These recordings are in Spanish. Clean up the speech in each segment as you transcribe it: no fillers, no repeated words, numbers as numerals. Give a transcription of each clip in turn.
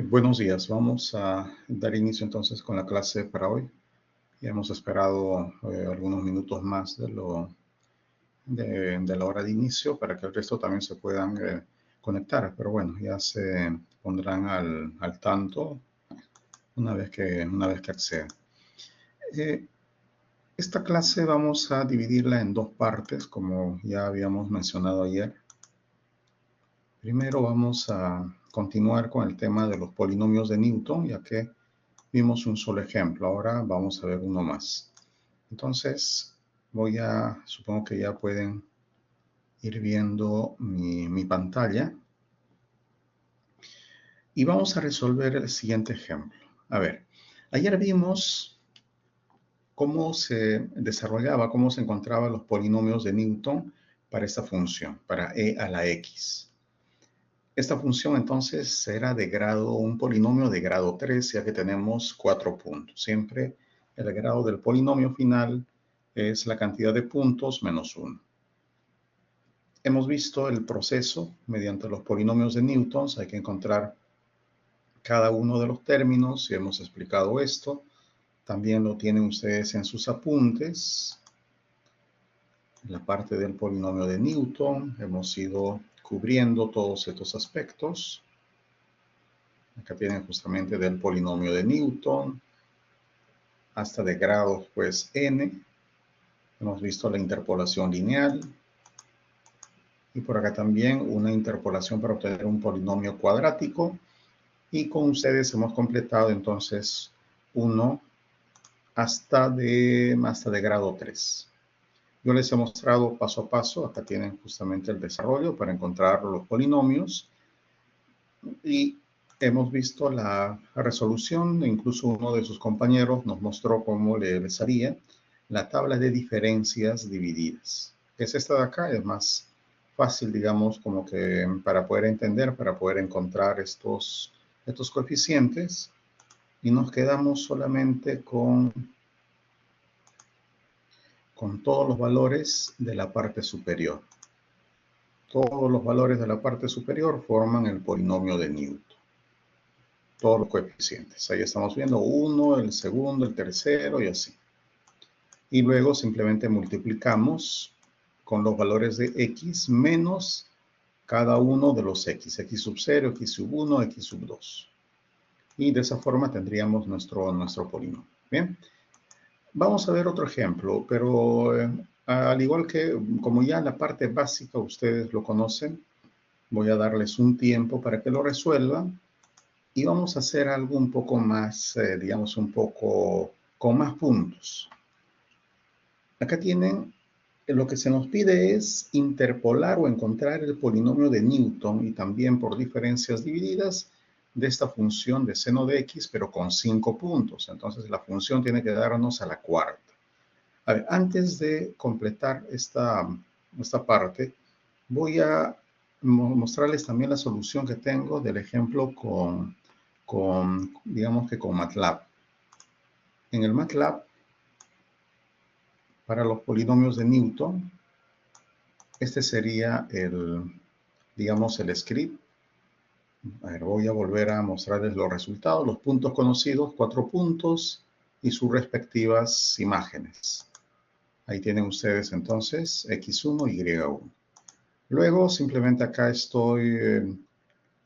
Buenos días, vamos a dar inicio entonces con la clase para hoy. Ya hemos esperado algunos minutos más de la hora de inicio para que el resto también se puedan conectar, pero bueno, ya se pondrán al tanto una vez que accedan. Eh, Esta clase vamos a dividirla en dos partes, como ya habíamos mencionado ayer. Primero vamos a continuar con el tema de los polinomios de Newton, ya que vimos un solo ejemplo. Ahora vamos a ver uno más. Entonces, supongo que ya pueden ir viendo mi pantalla. Y vamos a resolver el siguiente ejemplo. A ver, ayer vimos cómo se desarrollaba, cómo se encontraban los polinomios de Newton para esta función, para e a la x. Esta función entonces será un polinomio de grado 3, ya que tenemos 4 puntos. Siempre el grado del polinomio final es la cantidad de puntos menos 1. Hemos visto el proceso mediante los polinomios de Newton. Hay que encontrar cada uno de los términos y hemos explicado esto. También lo tienen ustedes en sus apuntes. En la parte del polinomio de Newton hemos ido cubriendo todos estos aspectos. Acá tienen justamente del polinomio de Newton hasta de grados pues n. Hemos visto la interpolación lineal. Y por acá también una interpolación para obtener un polinomio cuadrático. Y con ustedes hemos completado entonces uno hasta de grado 3. Yo les he mostrado paso a paso. Acá tienen justamente el desarrollo para encontrar los polinomios. Y hemos visto la resolución. Incluso uno de sus compañeros nos mostró cómo les haría la tabla de diferencias divididas. Es esta de acá, es más fácil, digamos, como que para poder entender, para poder encontrar estos coeficientes. Y nos quedamos solamente con todos los valores de la parte superior. Todos los valores de la parte superior forman el polinomio de Newton. Todos los coeficientes. Ahí estamos viendo 1, el segundo, el tercero y así. Y luego simplemente multiplicamos con los valores de x menos cada uno de los x sub 0, x sub 1, x sub 2. Y de esa forma tendríamos nuestro polinomio. Bien. Vamos a ver otro ejemplo, pero al igual que como ya la parte básica ustedes lo conocen, voy a darles un tiempo para que lo resuelvan. Y vamos a hacer algo un poco más, digamos, un poco con más puntos. Acá tienen, lo que se nos pide es interpolar o encontrar el polinomio de Newton y también por diferencias divididas de esta función de seno de x, pero con 5 puntos. Entonces la función tiene que darnos a la cuarta. A ver, antes de completar esta parte, voy a mostrarles también la solución que tengo del ejemplo digamos que con MATLAB. En el MATLAB, para los polinomios de Newton, este sería digamos, el script. A ver, voy a volver a mostrarles los resultados, los puntos conocidos, 4 puntos y sus respectivas imágenes. Ahí tienen ustedes entonces x1 y y1. Luego simplemente acá estoy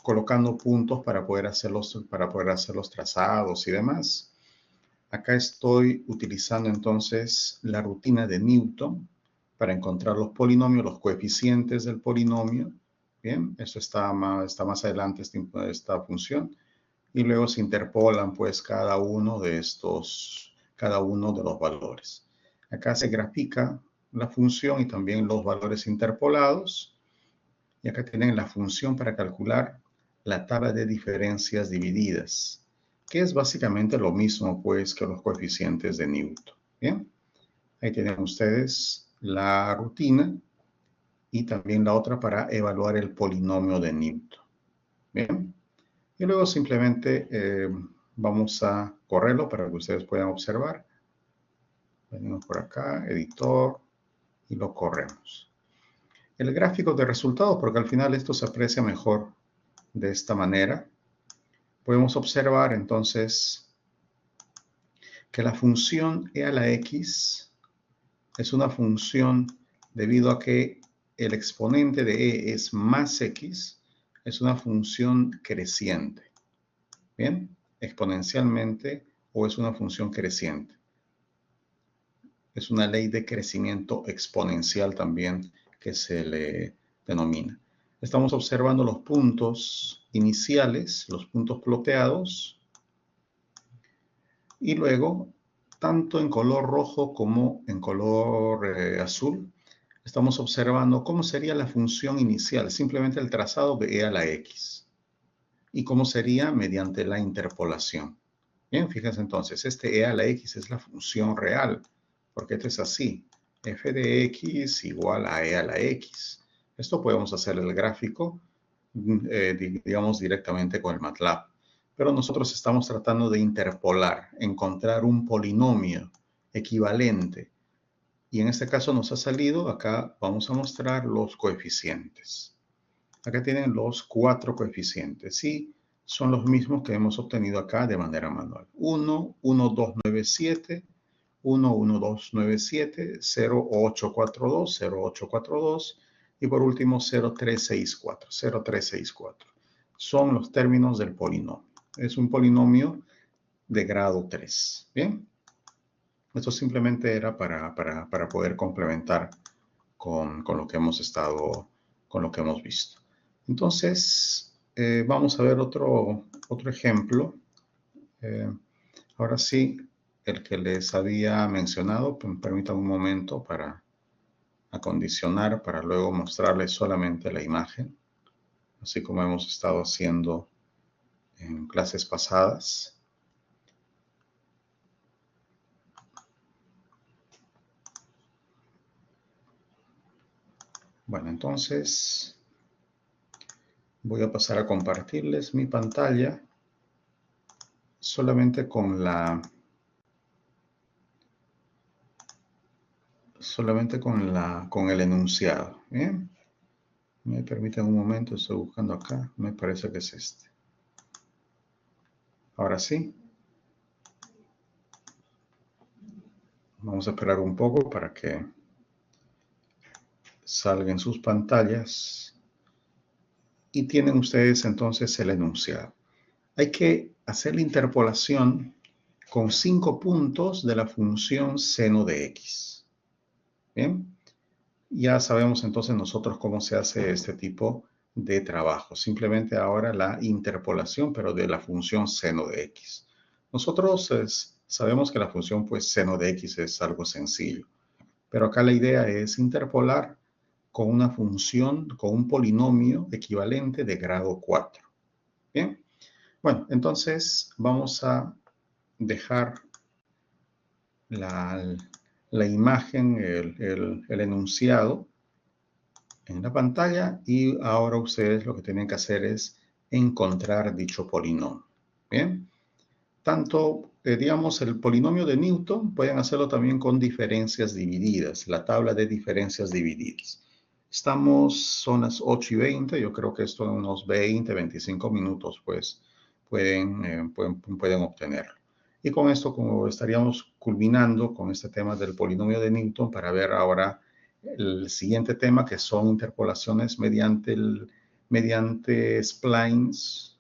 colocando puntos para poder hacer los trazados y demás. Acá estoy utilizando entonces la rutina de Newton para encontrar los polinomios, los coeficientes del polinomio. Bien, eso está más adelante, esta función. Y luego se interpolan pues cada uno de los valores. Acá se grafica la función y también los valores interpolados. Y acá tienen la función para calcular la tabla de diferencias divididas, que es básicamente lo mismo pues que los coeficientes de Newton. Bien, ahí tienen ustedes la rutina y también la otra para evaluar el polinomio de Newton. Bien, y luego simplemente vamos a correrlo para que ustedes puedan observar. Venimos por acá, editor, y lo corremos. El gráfico de resultados, porque al final esto se aprecia mejor de esta manera. podemos observar entonces que la función e a la x es una función debido a que el exponente de e es más x, es una función creciente. ¿Bien? Exponencialmente o es una función creciente. Es una ley de crecimiento exponencial también que se le denomina. Estamos observando los puntos iniciales, los puntos ploteados, y luego, tanto en color rojo como en color azul, estamos observando cómo sería la función inicial, simplemente el trazado de e a la x, y cómo sería mediante la interpolación. Bien, fíjense entonces, este e a la x es la función real, porque esto es así, f de x igual a e a la x. Esto podemos hacer el gráfico, digamos, directamente con el MATLAB. Pero nosotros estamos tratando de interpolar, encontrar un polinomio equivalente. Y en este caso nos ha salido, acá vamos a mostrar los coeficientes. Acá tienen los 4 coeficientes y son los mismos que hemos obtenido acá de manera manual. 1, 1, 2, 9, 7, 1, 1, 2, 9, 7, 0, 8, 4, 2, 0, 8, 4, 2 y por último 0, 3, 6, 4, 0, 3, 6, 4. Son los términos del polinomio. Es un polinomio de grado 3. Bien, esto simplemente era para poder complementar con lo que hemos estado, con lo que hemos visto. Entonces, vamos a ver otro ejemplo. Ahora sí, el que les había mencionado, permítanme un momento para acondicionar, para luego mostrarles solamente la imagen, así como hemos estado haciendo en clases pasadas. Bueno, entonces voy a pasar a compartirles mi pantalla solamente con el enunciado. Bien, me permiten un momento, estoy buscando acá, me parece que es este. Ahora sí, vamos a esperar un poco para que salgan sus pantallas y tienen ustedes entonces el enunciado. Hay que hacer la interpolación con 5 puntos de la función seno de x. Bien, ya sabemos entonces nosotros cómo se hace este tipo de trabajo. Simplemente ahora la interpolación, pero de la función seno de x. Nosotros sabemos que la función pues seno de x es algo sencillo, pero acá la idea es interpolar con una función, con un polinomio equivalente de grado 4. Bien, bueno, entonces vamos a dejar la imagen, el enunciado en la pantalla y ahora ustedes lo que tienen que hacer es encontrar dicho polinomio. Bien, tanto, digamos, el polinomio de Newton pueden hacerlo también con diferencias divididas, la tabla de diferencias divididas. Son las 8:20, yo creo que esto en unos 20, 25 minutos, pues, pueden obtenerlo. Y con esto, como estaríamos culminando con este tema del polinomio de Newton para ver ahora el siguiente tema, que son interpolaciones mediante splines,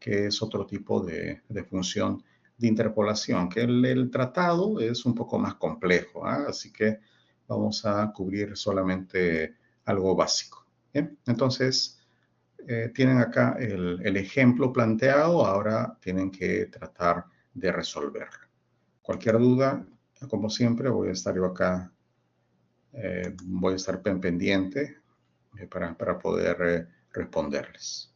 que es otro tipo de función de interpolación, que el tratado es un poco más complejo, ¿eh? Así que vamos a cubrir solamente algo básico. ¿Bien? Entonces, tienen acá el ejemplo planteado, ahora tienen que tratar de resolverlo. Cualquier duda, como siempre, voy a estar yo acá, voy a estar pendiente para poder responderles.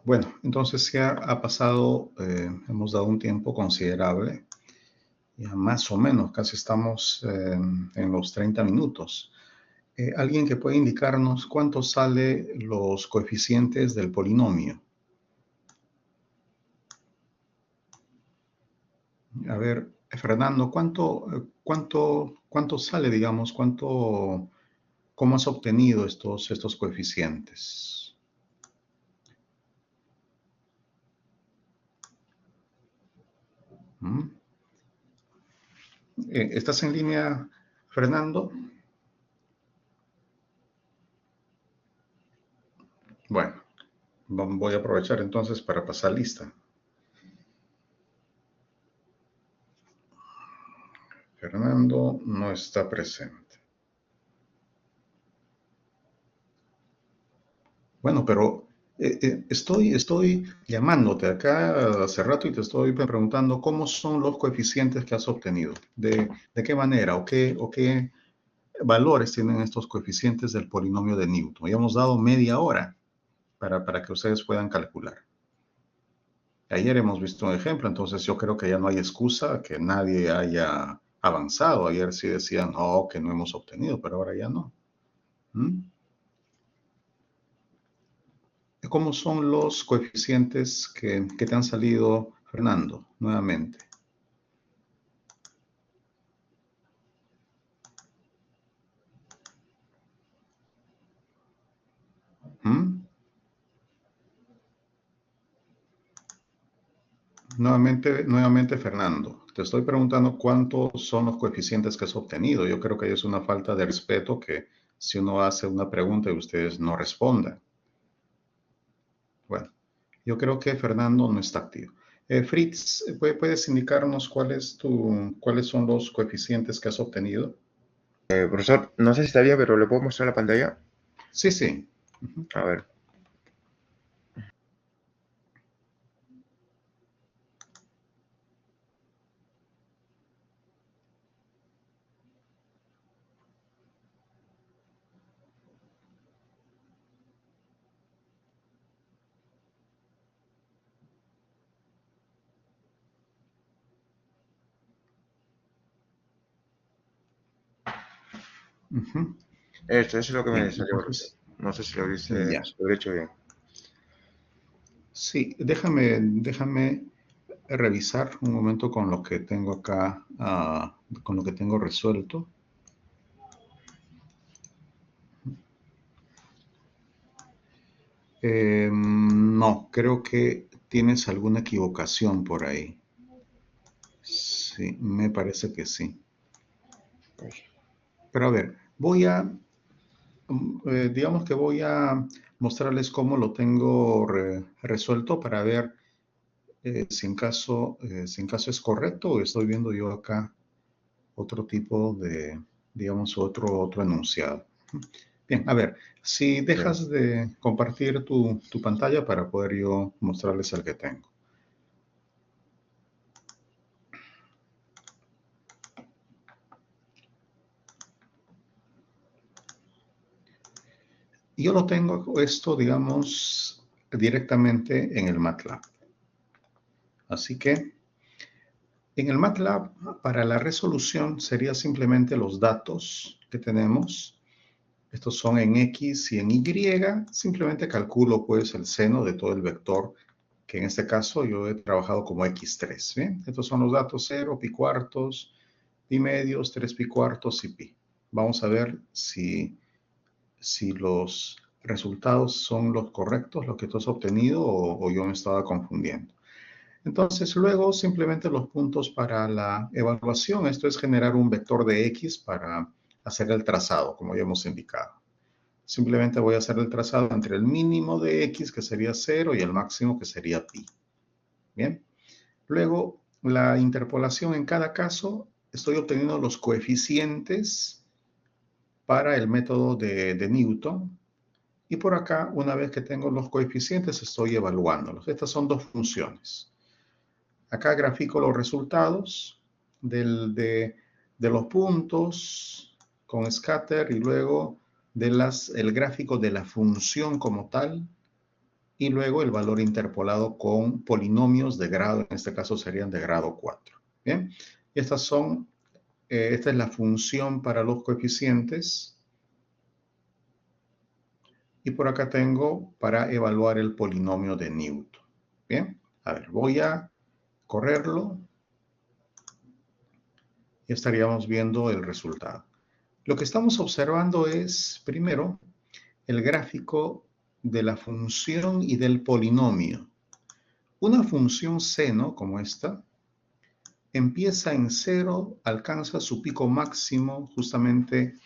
Bueno, entonces ya ha pasado, hemos dado un tiempo considerable, ya más o menos, casi estamos en los 30 minutos. ¿Alguien que puede indicarnos cuánto sale los coeficientes del polinomio? A ver, Fernando, ¿cuánto sale, digamos, cómo has obtenido estos coeficientes? ¿Mm? ¿Estás en línea, Fernando? Bueno, voy a aprovechar entonces para pasar lista. Fernando no está presente. Bueno, pero estoy llamándote acá hace rato y te estoy preguntando cómo son los coeficientes que has obtenido. ¿De qué manera o qué valores tienen estos coeficientes del polinomio de Newton? Ya hemos dado media hora para que ustedes puedan calcular. Ayer hemos visto un ejemplo, entonces yo creo que ya no hay excusa que nadie haya avanzado. Ayer sí decían, no, que no hemos obtenido, pero ahora ya no. ¿Mm? ¿Cómo son los coeficientes que te han salido, Fernando, nuevamente? ¿Mm? Nuevamente, Fernando, te estoy preguntando cuántos son los coeficientes que has obtenido. Yo creo que es una falta de respeto que si uno hace una pregunta y ustedes no respondan. Bueno, yo creo que Fernando no está activo. Fritz, ¿puedes indicarnos cuáles son los coeficientes que has obtenido? Profesor, no sé si está bien, pero ¿le puedo mostrar la pantalla? Sí, sí. Ujú. A ver. Ujú. Esto es lo que me Bien, salió, profesor. entonces, No sé ya. si lo he hecho bien. Sí, déjame revisar un momento con lo que tengo acá, con lo que tengo resuelto. No, creo que tienes alguna equivocación por ahí. Sí, me parece que sí. Uy. Pero a ver, digamos que voy a mostrarles cómo lo tengo resuelto para ver si en caso es correcto o estoy viendo yo acá otro tipo de, digamos, otro enunciado. Bien, a ver, si Bien. dejas de compartir tu pantalla para poder yo mostrarles el que tengo. Yo lo tengo esto, digamos, directamente en el MATLAB. Así que en el MATLAB, para la resolución sería simplemente los datos que tenemos. Estos son en X y en Y. Simplemente calculo pues el seno de todo el vector, que en este caso yo he trabajado como X3. ¿Bien? Estos son los datos 0, pi cuartos, pi medios, 3 pi cuartos y pi. Vamos a ver si los resultados son los correctos, los que tú has obtenido, o yo me estaba confundiendo. Entonces, luego simplemente los puntos para la evaluación. Esto es generar un vector de X para hacer el trazado, como ya hemos indicado. Simplemente voy a hacer el trazado entre el mínimo de X, que sería 0, y el máximo, que sería pi. Bien. Luego, la interpolación en cada caso, estoy obteniendo los coeficientes para el método de Newton. Y por acá, una vez que tengo los coeficientes, estoy evaluándolos. Estas son dos funciones. Acá grafico los resultados de los puntos con scatter y luego el gráfico de la función como tal. y luego el valor interpolado con polinomios de grado, en este caso serían de grado 4. Bien, esta es la función para los coeficientes. Y por acá tengo para evaluar el polinomio de Newton. Bien, a ver, voy a correrlo y estaríamos viendo el resultado. Lo que estamos observando es, primero, el gráfico de la función y del polinomio. Una función seno, como esta, empieza en 0, alcanza su pico máximo justamente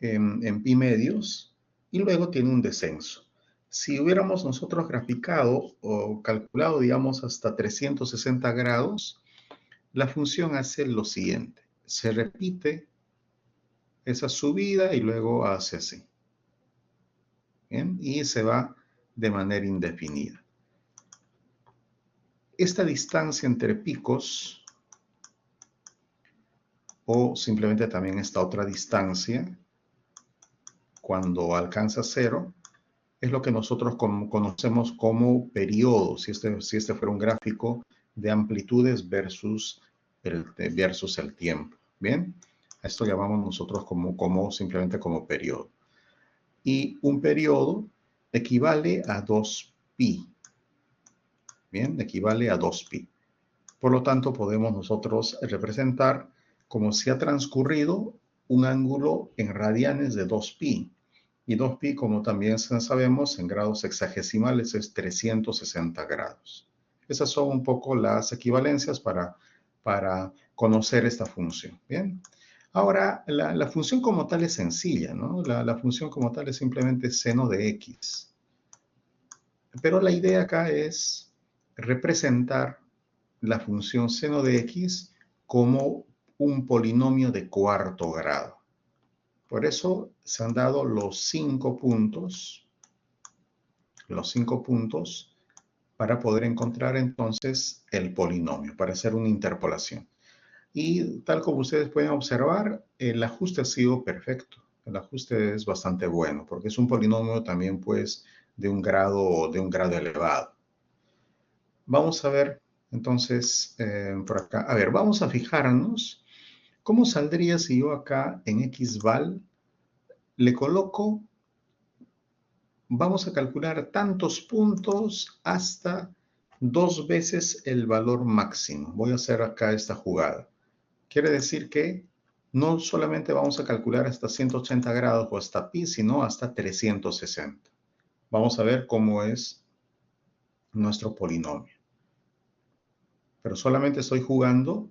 en pi medios y luego tiene un descenso. Si hubiéramos nosotros graficado o calculado, digamos, hasta 360 grados, la función hace lo siguiente. Se repite esa subida y luego hace así. ¿Bien? Y se va de manera indefinida. Esta distancia entre picos, o simplemente también esta otra distancia, cuando alcanza 0, es lo que nosotros conocemos como periodo, si este fuera un gráfico de amplitudes versus el tiempo. ¿Bien? A esto llamamos nosotros simplemente como periodo. Y un periodo equivale a 2pi. ¿Bien? Equivale a 2pi. Por lo tanto, podemos nosotros representar como si ha transcurrido un ángulo en radianes de 2pi. Y 2pi, como también sabemos, en grados hexagesimales es 360 grados. Esas son un poco las equivalencias para conocer esta función. Bien. Ahora, la función como tal es sencilla, ¿no? La función como tal es simplemente seno de x. Pero la idea acá es representar la función seno de x como un polinomio de cuarto grado. Por eso se han dado los 5 puntos para poder encontrar entonces el polinomio, para hacer una interpolación. Y tal como ustedes pueden observar, el ajuste ha sido perfecto. El ajuste es bastante bueno, porque es un polinomio también, pues, de un grado elevado. Vamos a ver, entonces, por acá. A ver, vamos a fijarnos cómo saldría si yo acá en xval le coloco, vamos a calcular tantos puntos hasta 2 veces el valor máximo. Voy a hacer acá esta jugada. Quiere decir que no solamente vamos a calcular hasta 180 grados o hasta pi, sino hasta 360. Vamos a ver cómo es nuestro polinomio. Pero solamente estoy jugando,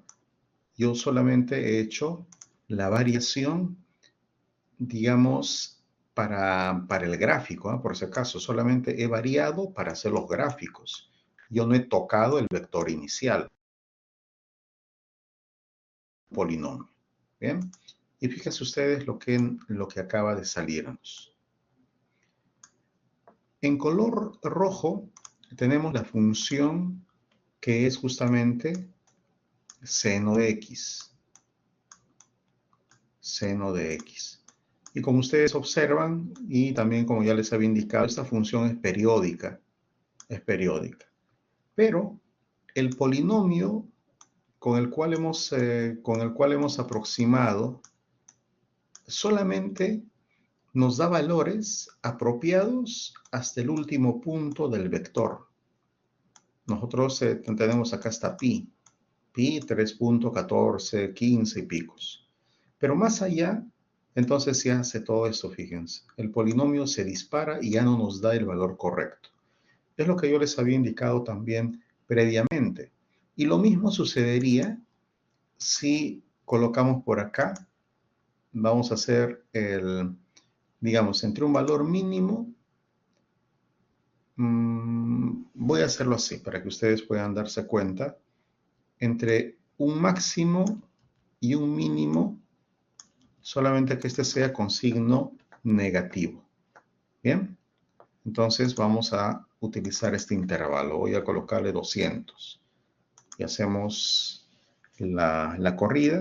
yo solamente he hecho la variación, digamos, para el gráfico, ¿eh? Por si acaso, solamente he variado para hacer los gráficos. Yo no he tocado el vector inicial, polinomio. ¿Bien? Y fíjense ustedes lo que acaba de salirnos. En color rojo tenemos la función que es justamente seno de x. Seno de x. Y como ustedes observan, y también como ya les había indicado, esta función es periódica. Es periódica. Pero el polinomio con el cual hemos aproximado solamente nos da valores apropiados hasta el último punto del vector. Nosotros tenemos acá hasta pi 3.14, 15 y picos. Pero más allá, entonces se hace todo esto, fíjense. El polinomio se dispara y ya no nos da el valor correcto. Es lo que yo les había indicado también previamente. Y lo mismo sucedería si colocamos por acá, vamos a hacer digamos, entre un valor mínimo, voy a hacerlo así para que ustedes puedan darse cuenta, entre un máximo y un mínimo, solamente que este sea con signo negativo. Bien, entonces vamos a utilizar este intervalo. Voy a colocarle 200 y hacemos la corrida.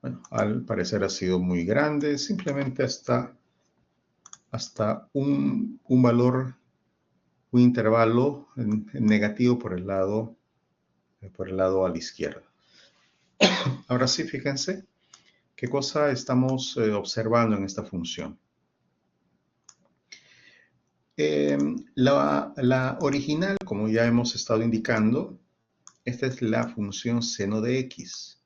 Bueno, al parecer ha sido muy grande, simplemente hasta hasta un valor, un intervalo negativo por el lado a la izquierda. Ahora sí, fíjense qué cosa estamos observando en esta función. La original, como ya hemos estado indicando, esta es la función seno de x.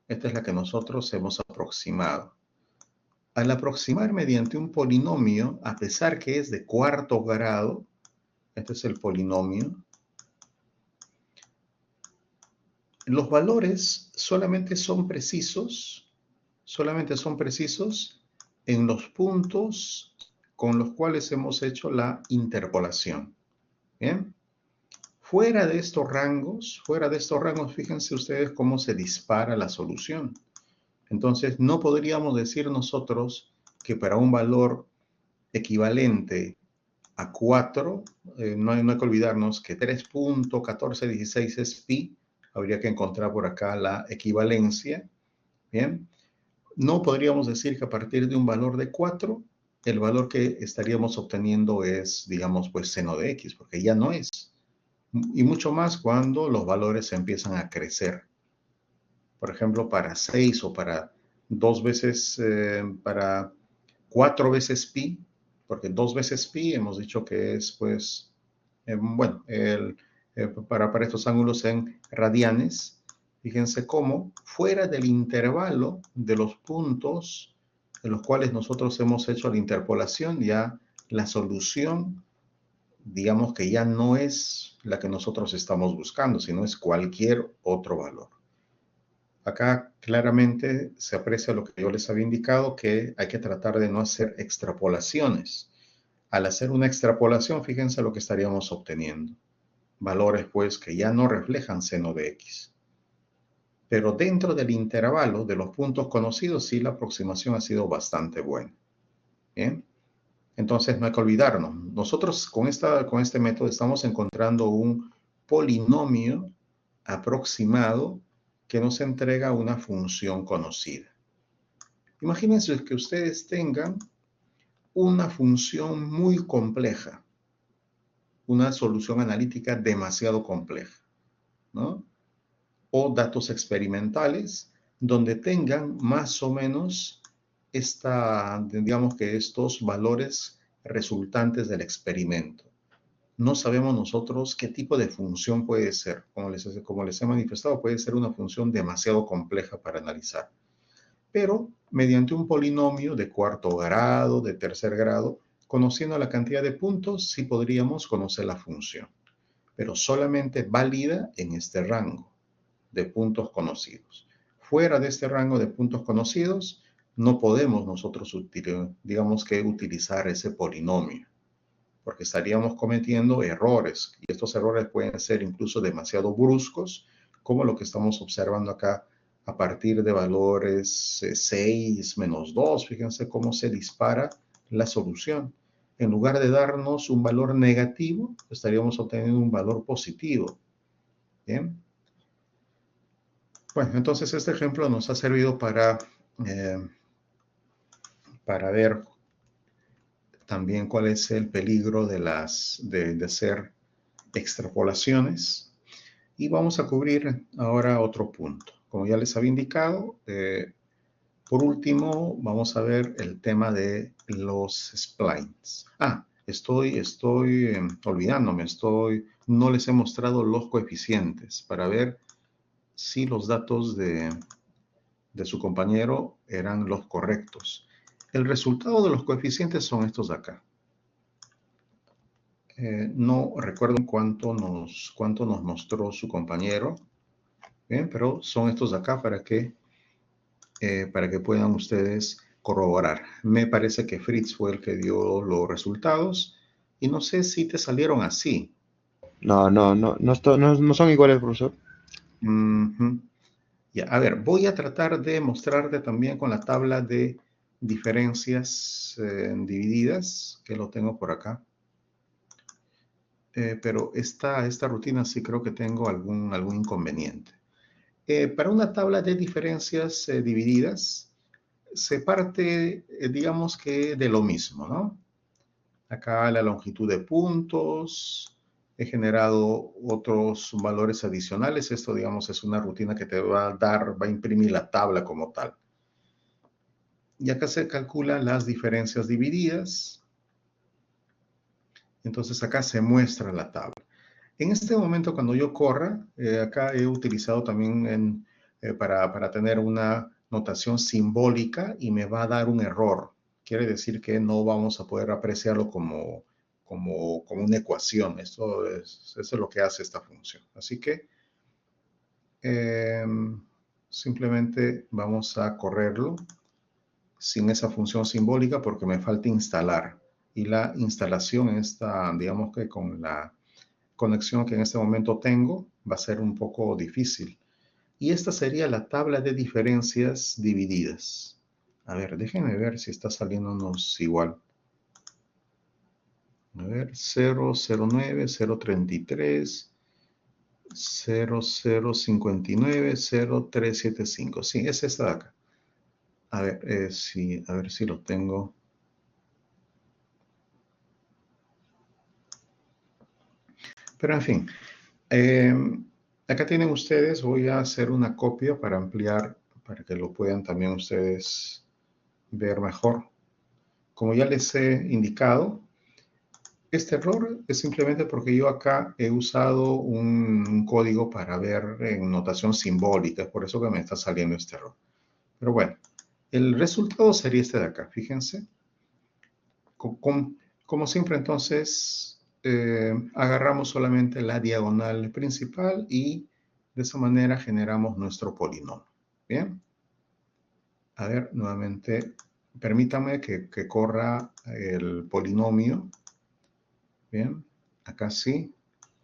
Esta es la que nosotros hemos aproximado. Al aproximar mediante un polinomio, a pesar que es de cuarto grado, este es el polinomio, los valores solamente son precisos en los puntos con los cuales hemos hecho la interpolación. ¿Bien? Fuera de estos rangos, fíjense ustedes cómo se dispara la solución. Entonces, no podríamos decir nosotros que para un valor equivalente a 4, no hay que olvidarnos que 3.1416 es pi, habría que encontrar por acá la equivalencia, ¿bien? No podríamos decir que a partir de un valor de 4, el valor que estaríamos obteniendo es, digamos, pues seno de x, porque ya no es. Y mucho más cuando los valores empiezan a crecer. Por ejemplo, para 6 o para 2 veces, para 4 veces pi, porque 2 veces pi hemos dicho que es, pues, bueno, para estos ángulos en radianes, fíjense cómo fuera del intervalo de los puntos en los cuales nosotros hemos hecho la interpolación, ya la solución, digamos que ya no es la que nosotros estamos buscando, sino es cualquier otro valor. Acá claramente se aprecia lo que yo les había indicado, que hay que tratar de no hacer extrapolaciones. Al hacer una extrapolación, fíjense lo que estaríamos obteniendo. Valores, pues, que ya no reflejan seno de x. Pero dentro del intervalo de los puntos conocidos, sí, la aproximación ha sido bastante buena. ¿Bien? Entonces, no hay que olvidarnos. Nosotros con este método estamos encontrando un polinomio aproximado que nos entrega una función conocida. Imagínense que ustedes tengan una función muy compleja, una solución analítica demasiado compleja, ¿no? O datos experimentales donde tengan más o menos digamos que estos valores resultantes del experimento. No sabemos nosotros qué tipo de función puede ser. Como les he manifestado, puede ser una función demasiado compleja para analizar. Pero mediante un polinomio de cuarto grado, de tercer grado, conociendo la cantidad de puntos, sí podríamos conocer la función, pero solamente válida en este rango de puntos conocidos. Fuera de este rango de puntos conocidos, no podemos nosotros, digamos que, utilizar ese polinomio, porque estaríamos cometiendo errores, y estos errores pueden ser incluso demasiado bruscos, como lo que estamos observando acá a partir de valores 6 menos 2. Fíjense cómo se dispara la solución. En lugar de darnos un valor negativo, estaríamos obteniendo un valor positivo. ¿Bien? Bueno, entonces este ejemplo nos ha servido para ver también cuál es el peligro de hacer extrapolaciones. Y vamos a cubrir ahora otro punto. Como ya les había indicado, por último, vamos a ver el tema de los splines. Estoy olvidándome, no les he mostrado los coeficientes para ver si los datos de su compañero eran los correctos. El resultado de los coeficientes son estos de acá. No recuerdo cuánto nos mostró su compañero, ¿bien? Pero son estos de acá para que puedan ustedes corroborar. Me parece que Fritz fue el que dio los resultados y no sé si te salieron así. No son iguales, profesor. Ya, a ver, voy a tratar de mostrarte también con la tabla de diferencias divididas, que lo tengo por acá. Pero esta rutina sí creo que tengo algún inconveniente. Para una tabla de diferencias divididas, se parte, digamos que de lo mismo, ¿no? Acá la longitud de puntos, he generado otros valores adicionales. Esto, digamos, es una rutina que te va a dar, va a imprimir la tabla como tal. Y acá se calculan las diferencias divididas. Entonces acá se muestra la tabla. En este momento, cuando yo corra, acá he utilizado también para tener una notación simbólica y me va a dar un error. Quiere decir que no vamos a poder apreciarlo como una ecuación. Eso es lo que hace esta función. Así que eh, simplemente vamos a correrlo sin esa función simbólica porque me falta instalar. Y la instalación está, digamos que con la conexión que en este momento tengo, va a ser un poco difícil. Y esta sería la tabla de diferencias divididas. A ver, déjenme ver si está saliéndonos igual. A ver, 009, 033, 0059, 0375. Sí, es esta de acá. A ver, a ver si lo tengo. Pero en fin, eh, acá tienen ustedes, voy a hacer una copia para ampliar, para que lo puedan también ustedes ver mejor. Como ya les he indicado, este error es simplemente porque yo acá he usado un código para ver en notación simbólica, es por eso que me está saliendo este error. Pero bueno, el resultado sería este de acá, fíjense. Como siempre, entonces, agarramos solamente la diagonal principal y de esa manera generamos nuestro polinomio. Bien. A ver, nuevamente, permítame que corra el polinomio. Bien, acá sí,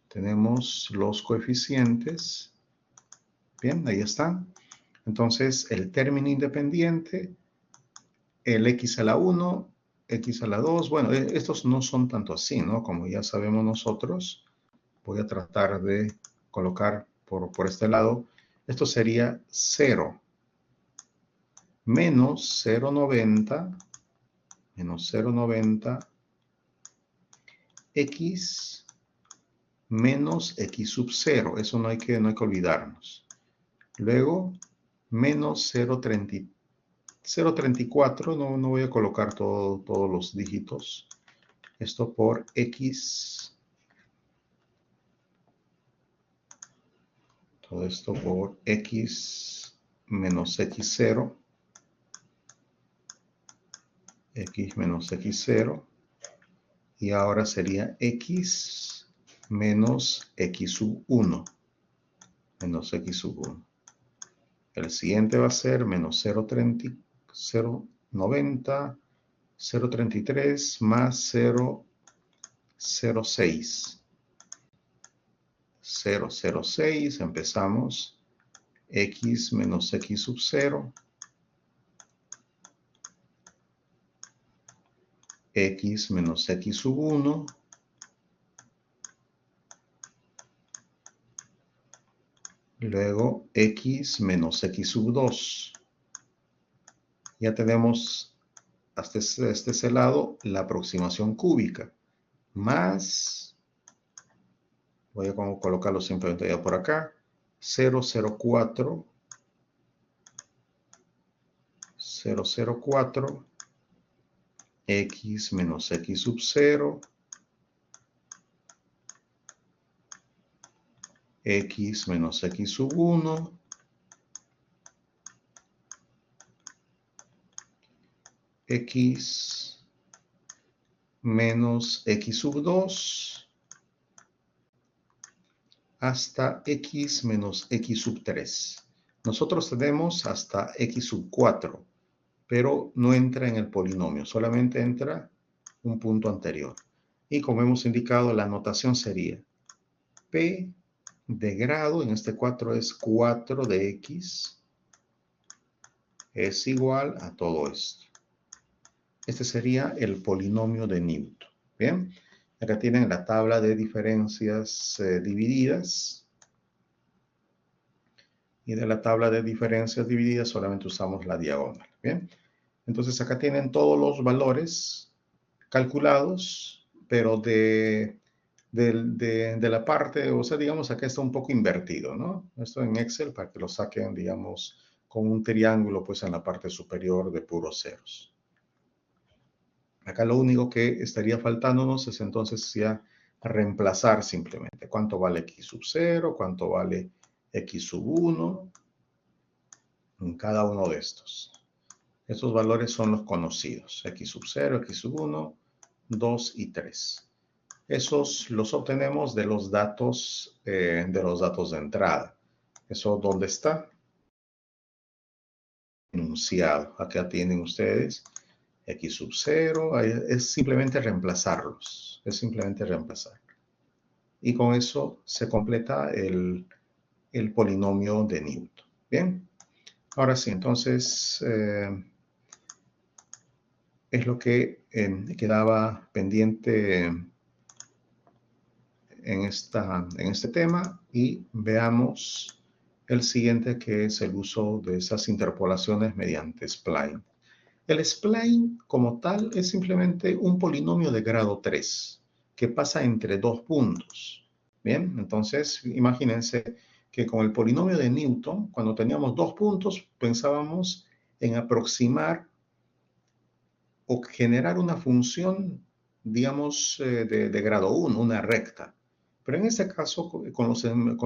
tenemos los coeficientes. Bien, ahí están. Entonces, el término independiente, el x a la 1, x a la 2. Bueno, estos no son tanto así, ¿no? Como ya sabemos nosotros, voy a tratar de colocar por este lado. Esto sería 0 menos 0,90 menos 0,90 x menos x sub 0. Eso no hay que olvidarnos. Luego, menos 0,34. No voy a colocar todos los dígitos. Esto por x. Todo esto por x menos x0. X menos x0. Y ahora sería x menos x sub 1. Menos x sub 1. El siguiente va a ser menos 0,90, 0,33 más 0,06. 0,06, empezamos. X menos x sub 0. X menos x sub 1. Luego x menos x sub 2. Ya tenemos hasta este lado la aproximación cúbica. Más, voy a colocarlo simplemente ya por acá, 0,04, 0,04, x menos x sub 0, x menos x sub 1, x menos x sub 2, hasta x menos x sub 3. Nosotros tenemos hasta x sub 4, pero no entra en el polinomio, solamente entra un punto anterior. Y como hemos indicado, la notación sería p de grado, en este 4 es 4 de x, es igual a todo esto. Este sería el polinomio de Newton. Bien, acá tienen la tabla de diferencias divididas. Y de la tabla de diferencias divididas solamente usamos la diagonal. Bien, Entonces acá tienen todos los valores calculados, pero de la parte, o sea, digamos, acá está un poco invertido, ¿no? Esto en Excel para que lo saquen, digamos, con un triángulo, pues en la parte superior de puros ceros. Acá lo único que estaría faltándonos es entonces ya reemplazar simplemente cuánto vale x sub 0, cuánto vale x sub 1 en cada uno de estos. Estos valores son los conocidos, x sub 0, x sub 1, 2 y 3. Esos los obtenemos de los datos de entrada. ¿Eso dónde está? Enunciado. Acá tienen ustedes x sub 0. Es simplemente reemplazarlos. Es simplemente reemplazar. Y con eso se completa el polinomio de Newton. Bien. Ahora sí, entonces es lo que quedaba pendiente en este tema, y veamos el siguiente, que es el uso de esas interpolaciones mediante spline. El spline como tal es simplemente un polinomio de grado 3 que pasa entre dos puntos. Bien, entonces imagínense que con el polinomio de Newton, cuando teníamos dos puntos, pensábamos en aproximar o generar una función, digamos, de grado 1, una recta. Pero en este caso, con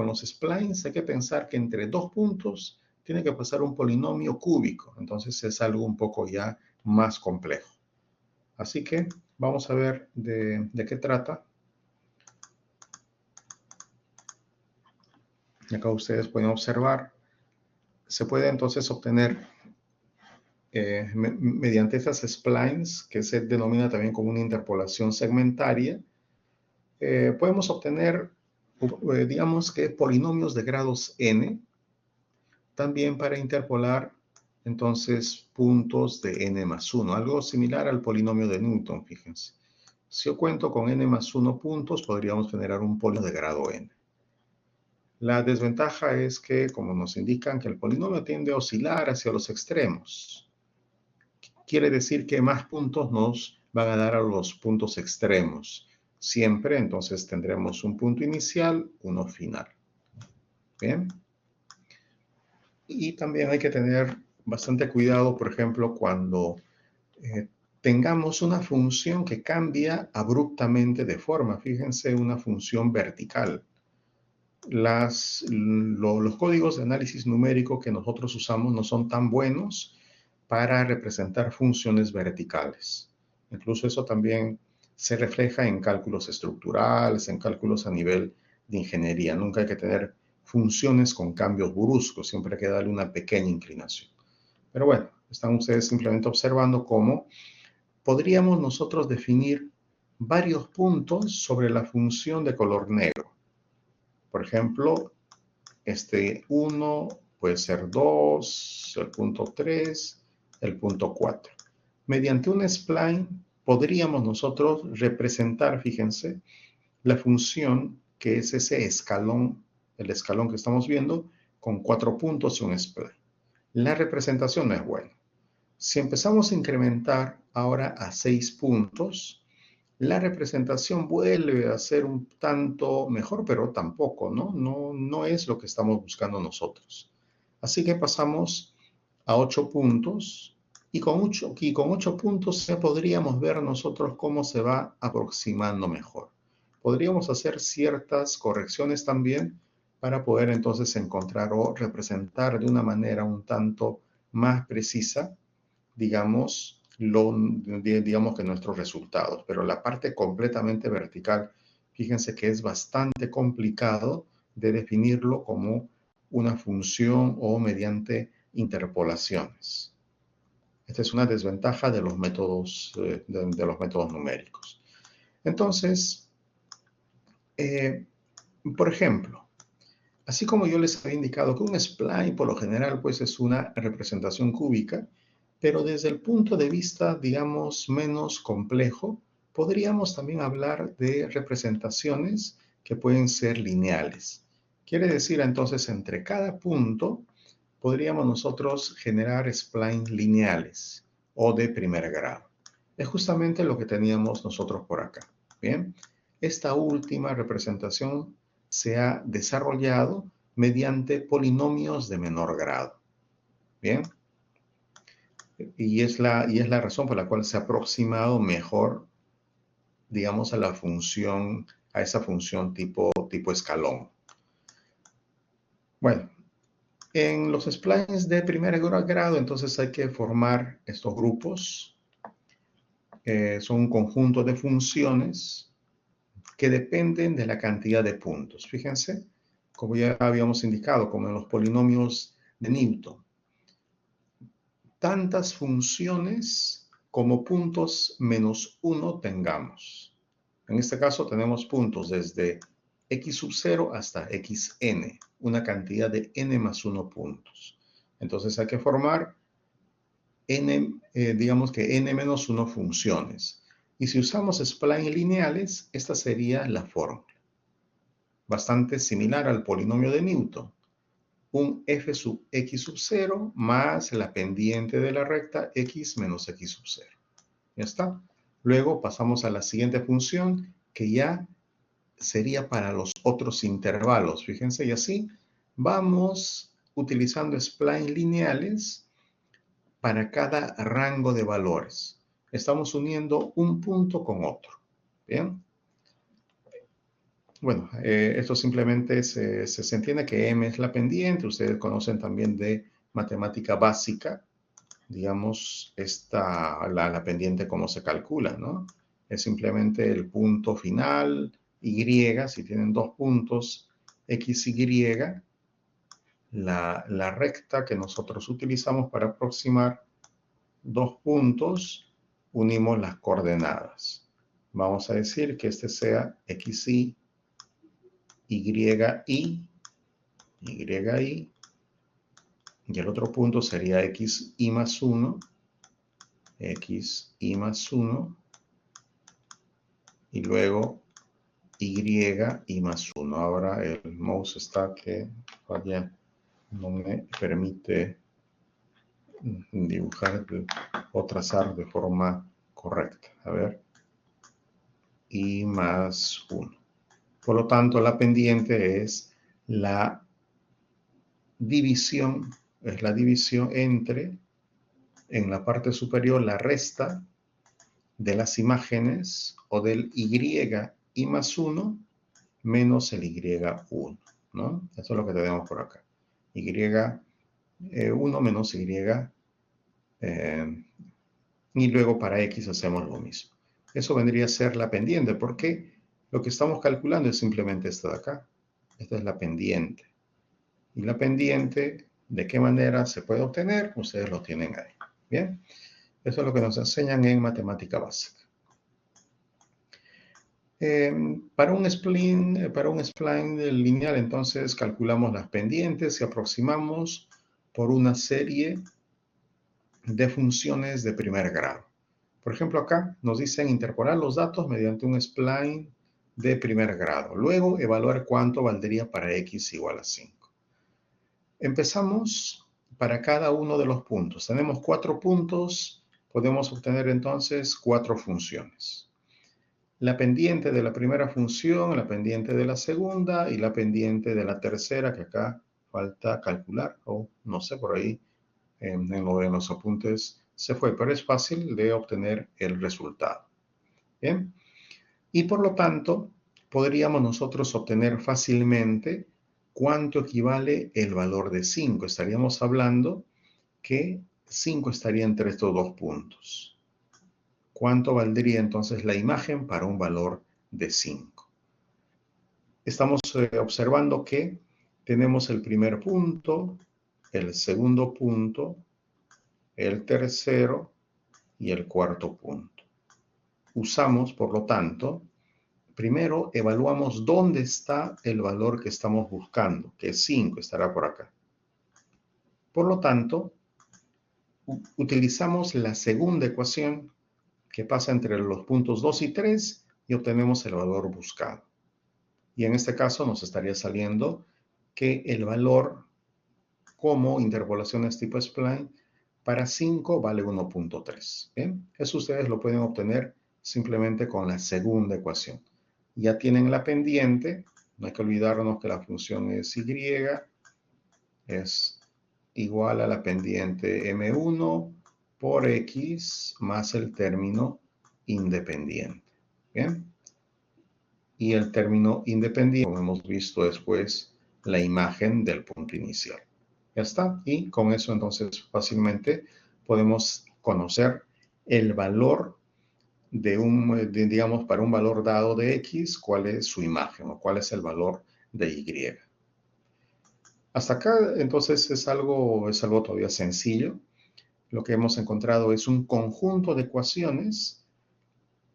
los splines, hay que pensar que entre dos puntos tiene que pasar un polinomio cúbico. Entonces es algo un poco ya más complejo. Así que vamos a ver de qué trata. Acá ustedes pueden observar. Se puede entonces obtener mediante estas splines, que se denomina también como una interpolación segmentaria, podemos obtener, digamos que polinomios de grados n, también para interpolar entonces puntos de n más 1, algo similar al polinomio de Newton, fíjense. Si yo cuento con n más 1 puntos, podríamos generar un polinomio de grado n. La desventaja es que, como nos indican, que el polinomio tiende a oscilar hacia los extremos. Quiere decir que más puntos nos van a dar a los puntos extremos. Siempre, entonces, tendremos un punto inicial, uno final. Bien. Y también hay que tener bastante cuidado, por ejemplo, cuando tengamos una función que cambia abruptamente de forma. Fíjense, una función vertical. Los códigos de análisis numérico que nosotros usamos no son tan buenos para representar funciones verticales. Incluso eso también se refleja en cálculos estructurales, en cálculos a nivel de ingeniería. Nunca hay que tener funciones con cambios bruscos, siempre hay que darle una pequeña inclinación. Pero bueno, están ustedes simplemente observando cómo podríamos nosotros definir varios puntos sobre la función de color negro. Por ejemplo, este 1 puede ser 2, el punto 3, el punto 4. Mediante un spline podríamos nosotros representar, fíjense, la función que es ese escalón, el escalón que estamos viendo, con 4 puntos y un spline. La representación no es buena. Si empezamos a incrementar ahora a 6 puntos, la representación vuelve a ser un tanto mejor, pero tampoco, ¿no? No es lo que estamos buscando nosotros. Así que pasamos a 8 puntos, y con 8 puntos ya podríamos ver nosotros cómo se va aproximando mejor. Podríamos hacer ciertas correcciones también para poder entonces encontrar o representar de una manera un tanto más precisa, digamos que nuestros resultados. Pero la parte completamente vertical, fíjense que es bastante complicado de definirlo como una función o mediante interpolaciones. Esta es una desventaja de los métodos, de los métodos numéricos. Entonces, por ejemplo, así como yo les había indicado que un spline por lo general pues es una representación cúbica, pero desde el punto de vista, digamos, menos complejo, podríamos también hablar de representaciones que pueden ser lineales. Quiere decir entonces, entre cada punto podríamos nosotros generar splines lineales. o de primer grado. Es justamente lo que teníamos nosotros por acá. Bien, esta última representación se ha desarrollado mediante polinomios de menor grado. Bien, y es la razón por la cual se ha aproximado mejor, digamos, a esa función tipo escalón. Bueno, en los splines de primer grado, entonces hay que formar estos grupos. Son un conjunto de funciones que dependen de la cantidad de puntos. Fíjense, como ya habíamos indicado, como en los polinomios de Newton. Tantas funciones como puntos menos 1 tengamos. En este caso tenemos puntos desde x sub 0 hasta xn, una cantidad de n más 1 puntos. Entonces hay que formar n, digamos que n menos 1 funciones. Y si usamos splines lineales, esta sería la fórmula. Bastante similar al polinomio de Newton. Un f sub x sub 0 más la pendiente de la recta x menos x sub 0. Ya está. Luego pasamos a la siguiente función, que ya sería para los otros intervalos. Fíjense, y así vamos utilizando splines lineales para cada rango de valores. Estamos uniendo un punto con otro. Bien. Bueno, esto simplemente se entiende que M es la pendiente. Ustedes conocen también de matemática básica, digamos, la pendiente cómo se calcula, ¿no? Es simplemente el punto final, Y, si tienen dos puntos, X, Y, la recta que nosotros utilizamos para aproximar dos puntos, unimos las coordenadas. Vamos a decir que este sea XY, YI, y el otro punto sería XY más 1, XY más 1, y luego Y más 1. Ahora el mouse está que vaya, no me permite dibujar o trazar de forma correcta. A ver, Y más 1. Por lo tanto, la pendiente es la división entre, en la parte superior, la resta de las imágenes o del Y más 1 menos el Y1, ¿no? Eso es lo que tenemos por acá. Y1 menos Y, y luego para X hacemos lo mismo. Eso vendría a ser la pendiente, porque lo que estamos calculando es simplemente esta de acá. Esta es la pendiente. Y la pendiente, ¿de qué manera se puede obtener? Ustedes lo tienen ahí. Bien, eso es lo que nos enseñan en matemática básica. Para un spline lineal, entonces calculamos las pendientes y aproximamos por una serie de funciones de primer grado. Por ejemplo, acá nos dicen interpolar los datos mediante un spline de primer grado. Luego, evaluar cuánto valdría para x igual a 5. Empezamos para cada uno de los puntos. Tenemos 4 puntos, podemos obtener entonces 4 funciones. La pendiente de la primera función, la pendiente de la segunda y la pendiente de la tercera, que acá falta calcular, o no sé, por ahí en los apuntes se fue, pero es fácil de obtener el resultado. Bien, y por lo tanto, podríamos nosotros obtener fácilmente cuánto equivale el valor de 5. Estaríamos hablando que 5 estaría entre estos dos puntos. ¿Cuánto valdría entonces la imagen para un valor de 5? Estamos observando que tenemos el primer punto, el segundo punto, el tercero y el cuarto punto. Usamos, por lo tanto, primero evaluamos dónde está el valor que estamos buscando, que es 5, estará por acá. Por lo tanto, utilizamos la segunda ecuación que pasa entre los puntos 2 y 3 y obtenemos el valor buscado. Y en este caso nos estaría saliendo que el valor como interpolaciones tipo spline para 5 vale 1.3. Bien, eso ustedes lo pueden obtener simplemente con la segunda ecuación. Ya tienen la pendiente, no hay que olvidarnos que la función es y, es igual a la pendiente m1 por x más el término independiente. Bien, y el término independiente, como hemos visto después, la imagen del punto inicial. Ya está, y con eso entonces fácilmente podemos conocer el valor digamos, para un valor dado de x, cuál es su imagen o cuál es el valor de y. Hasta acá entonces es algo todavía sencillo. Lo que hemos encontrado es un conjunto de ecuaciones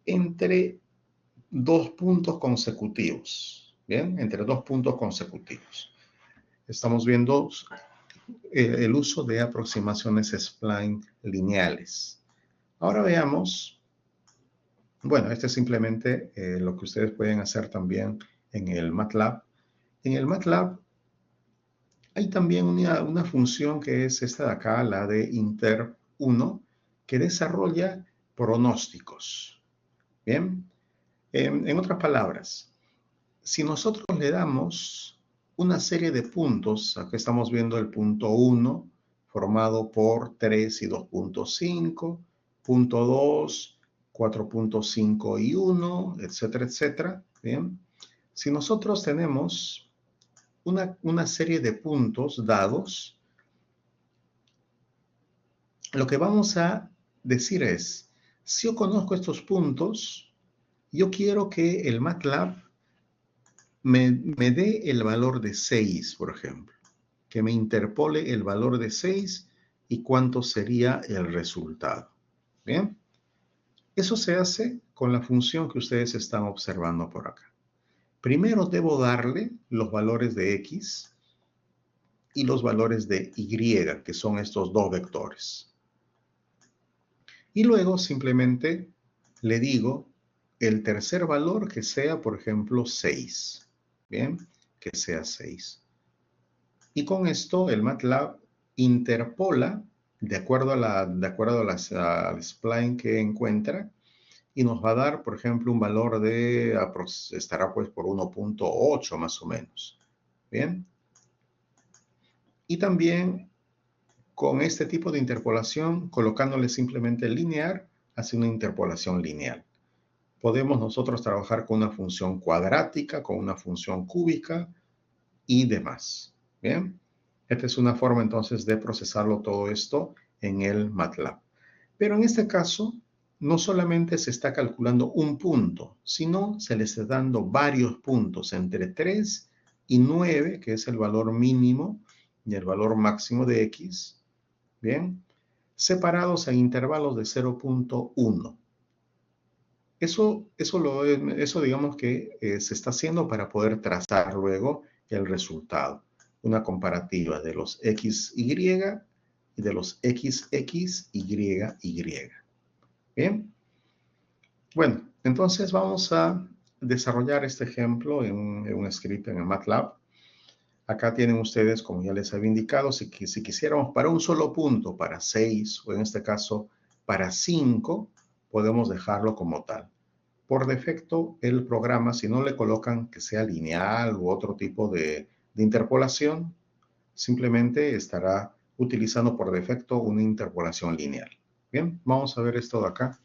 entre dos puntos consecutivos. Bien, entre dos puntos consecutivos. Estamos viendo el uso de aproximaciones spline lineales. Ahora veamos, bueno, este es simplemente lo que ustedes pueden hacer también en el MATLAB. En el MATLAB hay también una función que es esta de acá, la de inter1, que desarrolla pronósticos. Bien, en otras palabras, si nosotros le damos una serie de puntos, aquí estamos viendo el punto 1 formado por 3 y 2.5, punto 2, 4.5 y 1, etcétera, etcétera. Bien, si nosotros tenemos una serie de puntos dados, lo que vamos a decir es, si yo conozco estos puntos, yo quiero que el MATLAB me dé el valor de 6, por ejemplo, que me interpole el valor de 6 y cuánto sería el resultado. Bien, eso se hace con la función que ustedes están observando por acá. Primero debo darle los valores de x y los valores de y, que son estos dos vectores. Y luego simplemente le digo el tercer valor que sea, por ejemplo, 6. Bien, que sea 6. Y con esto el MATLAB interpola de acuerdo al spline que encuentra y nos va a dar, por ejemplo, un valor estará pues por 1.8 más o menos. Bien. Y también con este tipo de interpolación, colocándole simplemente lineal, hace una interpolación lineal. Podemos nosotros trabajar con una función cuadrática, con una función cúbica y demás. Bien, esta es una forma entonces de procesarlo todo esto en el MATLAB. Pero en este caso, no solamente se está calculando un punto, sino se le está dando varios puntos entre 3 y 9, que es el valor mínimo y el valor máximo de x. Bien, separados en intervalos de 0.1. Eso digamos que se está haciendo para poder trazar luego el resultado. Una comparativa de los XY y de los XXYY. Bien. Bueno, entonces vamos a desarrollar este ejemplo en un script en el MATLAB. Acá tienen ustedes, como ya les había indicado, si quisiéramos para un solo punto, para 6, o en este caso para 5, podemos dejarlo como tal. Por defecto, el programa, si no le colocan que sea lineal u otro tipo de interpolación, simplemente estará utilizando por defecto una interpolación lineal. Bien, vamos a ver esto de acá.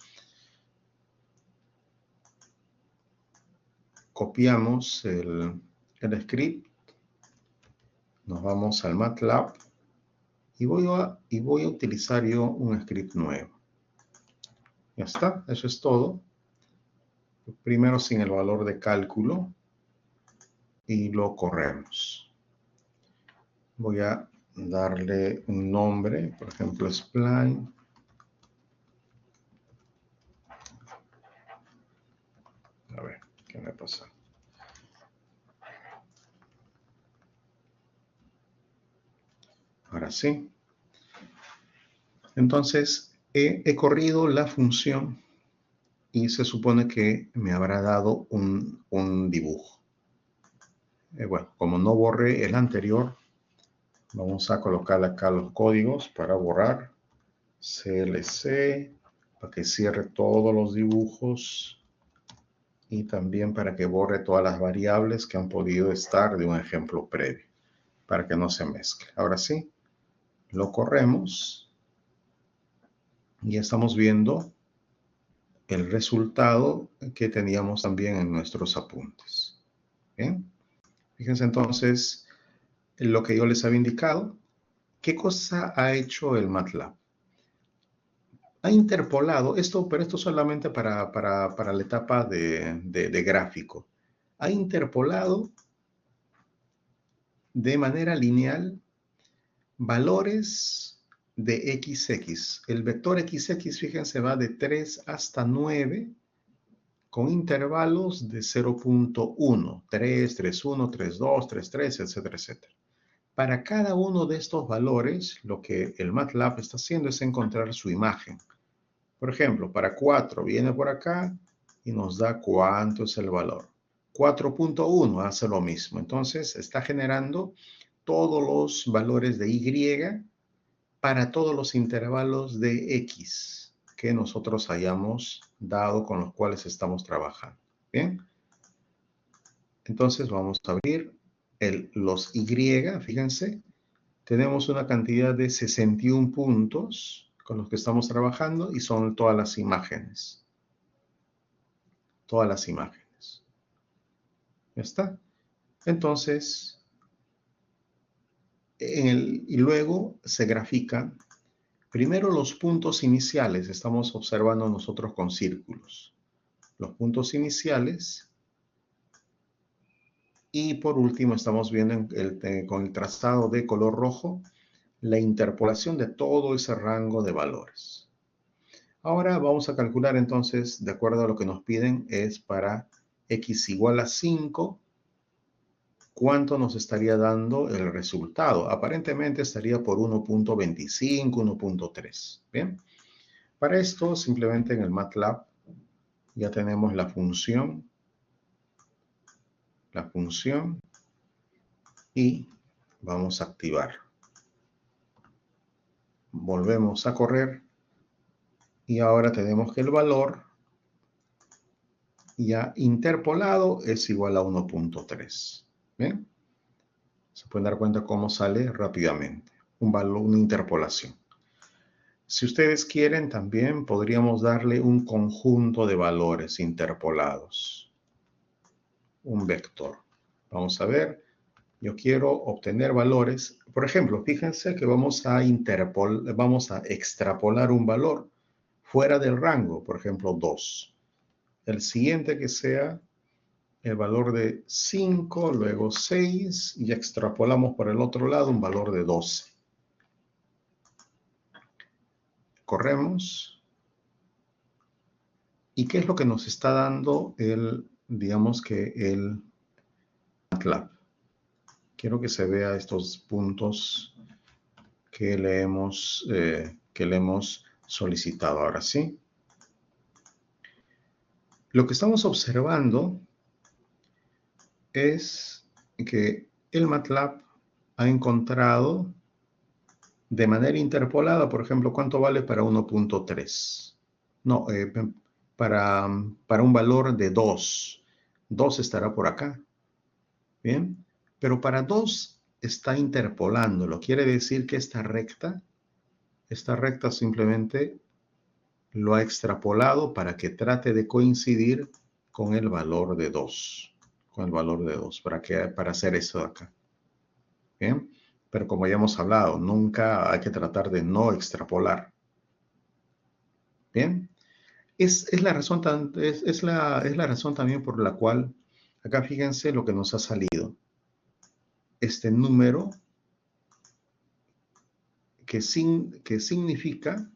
Copiamos el script. Nos vamos al MATLAB y voy a utilizar yo un script nuevo. Ya está, eso es todo. Primero sin el valor de cálculo y lo corremos. Voy a darle un nombre, por ejemplo, spline. A ver, ¿qué me pasa? Ahora sí. Entonces, he corrido la función y se supone que me habrá dado un dibujo. Bueno, como no borré el anterior, vamos a colocar acá los códigos para borrar. CLC, para que cierre todos los dibujos y también para que borre todas las variables que han podido estar de un ejemplo previo, para que no se mezcle. Ahora sí, lo corremos y estamos viendo el resultado que teníamos también en nuestros apuntes. Bien, fíjense entonces lo que yo les había indicado. ¿Qué cosa ha hecho el MATLAB? Ha interpolado esto, pero esto solamente para la etapa de gráfico. Ha interpolado de manera lineal valores de XX. El vector XX, fíjense, va de 3 hasta 9 con intervalos de 0.1, 3, 3.1, 3.2, 3.3, etcétera, etcétera. Para cada uno de estos valores, lo que el MATLAB está haciendo es encontrar su imagen. Por ejemplo, para 4 viene por acá y nos da cuánto es el valor. 4.1 hace lo mismo. Entonces, está generando todos los valores de Y para todos los intervalos de X que nosotros hayamos dado con los cuales estamos trabajando. Bien. Entonces, vamos a abrir los Y, fíjense. Tenemos una cantidad de 61 puntos con los que estamos trabajando y son todas las imágenes. Todas las imágenes. ¿Ya está? Entonces, y luego se grafican primero los puntos iniciales. Estamos observando nosotros con círculos. Los puntos iniciales. Y por último estamos viendo con el trazado de color rojo la interpolación de todo ese rango de valores. Ahora vamos a calcular entonces, de acuerdo a lo que nos piden, es para x igual a 5, ¿cuánto nos estaría dando el resultado? Aparentemente estaría por 1.25, 1.3. Bien, para esto simplemente en el MATLAB ya tenemos la función y vamos a activar. Volvemos a correr y ahora tenemos que el valor ya interpolado es igual a 1.3. ¿Bien? Se pueden dar cuenta cómo sale rápidamente. Un valor, una interpolación. Si ustedes quieren, también podríamos darle un conjunto de valores interpolados. Un vector. Vamos a ver. Yo quiero obtener valores. Por ejemplo, fíjense que vamos a extrapolar un valor fuera del rango. Por ejemplo, 2. El siguiente que sea el valor de 5, luego 6, y extrapolamos por el otro lado un valor de 12. Corremos. ¿Y qué es lo que nos está dando digamos que el MATLAB? Quiero que se vea estos puntos que le hemos solicitado. Ahora sí. Lo que estamos observando es que el MATLAB ha encontrado de manera interpolada, por ejemplo, cuánto vale para 1.3. No, para un valor de 2. 2 estará por acá. Bien, pero para 2 está interpolándolo. Quiere decir que esta recta simplemente lo ha extrapolado para que trate de coincidir con el valor de 2. Con el valor de 2, para hacer eso de acá. Bien, pero como ya hemos hablado, nunca hay que tratar de no extrapolar. Bien, es la razón también por la cual, acá fíjense lo que nos ha salido. Este número que significa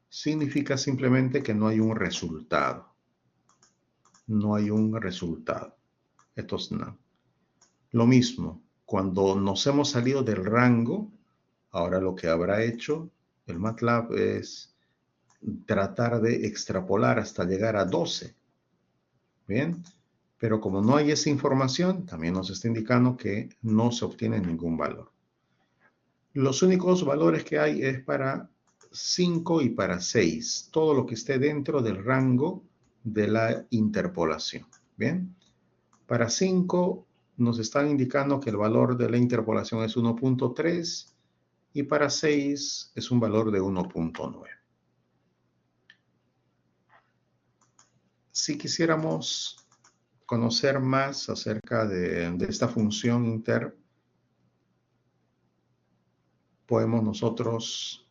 simplemente que no hay un resultado. No hay un resultado. Esto es nada. Lo mismo, cuando nos hemos salido del rango, ahora lo que habrá hecho el MATLAB es tratar de extrapolar hasta llegar a 12. Bien, pero como no hay esa información, también nos está indicando que no se obtiene ningún valor. Los únicos valores que hay es para 5 y para 6. Todo lo que esté dentro del rango de la interpolación. Bien. Para 5 nos están indicando que el valor de la interpolación es 1.3 y para 6 es un valor de 1.9. Si quisiéramos conocer más acerca de esta función inter, podemos nosotros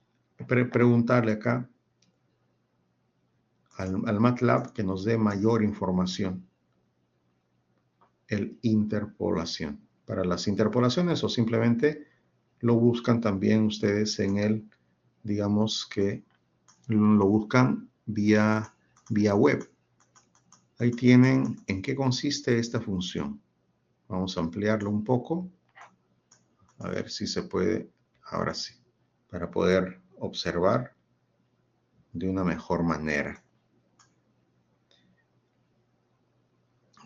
preguntarle acá al MATLAB que nos dé mayor información. El interpolación. Para las interpolaciones o simplemente lo buscan también ustedes en el, digamos que lo buscan vía web. Ahí tienen en qué consiste esta función. Vamos a ampliarlo un poco. A ver si se puede, ahora sí, para poder observar de una mejor manera.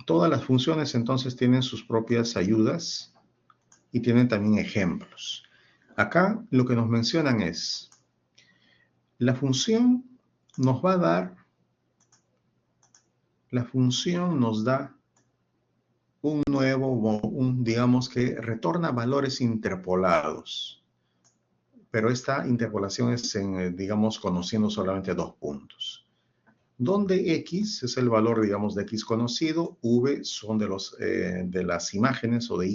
Todas las funciones entonces tienen sus propias ayudas y tienen también ejemplos. Acá lo que nos mencionan es, la función nos va a dar, la función nos da un nuevo, digamos que retorna valores interpolados. Pero esta interpolación es, digamos, conociendo solamente dos puntos. Donde X es el valor, digamos, de X conocido, V son de las imágenes o de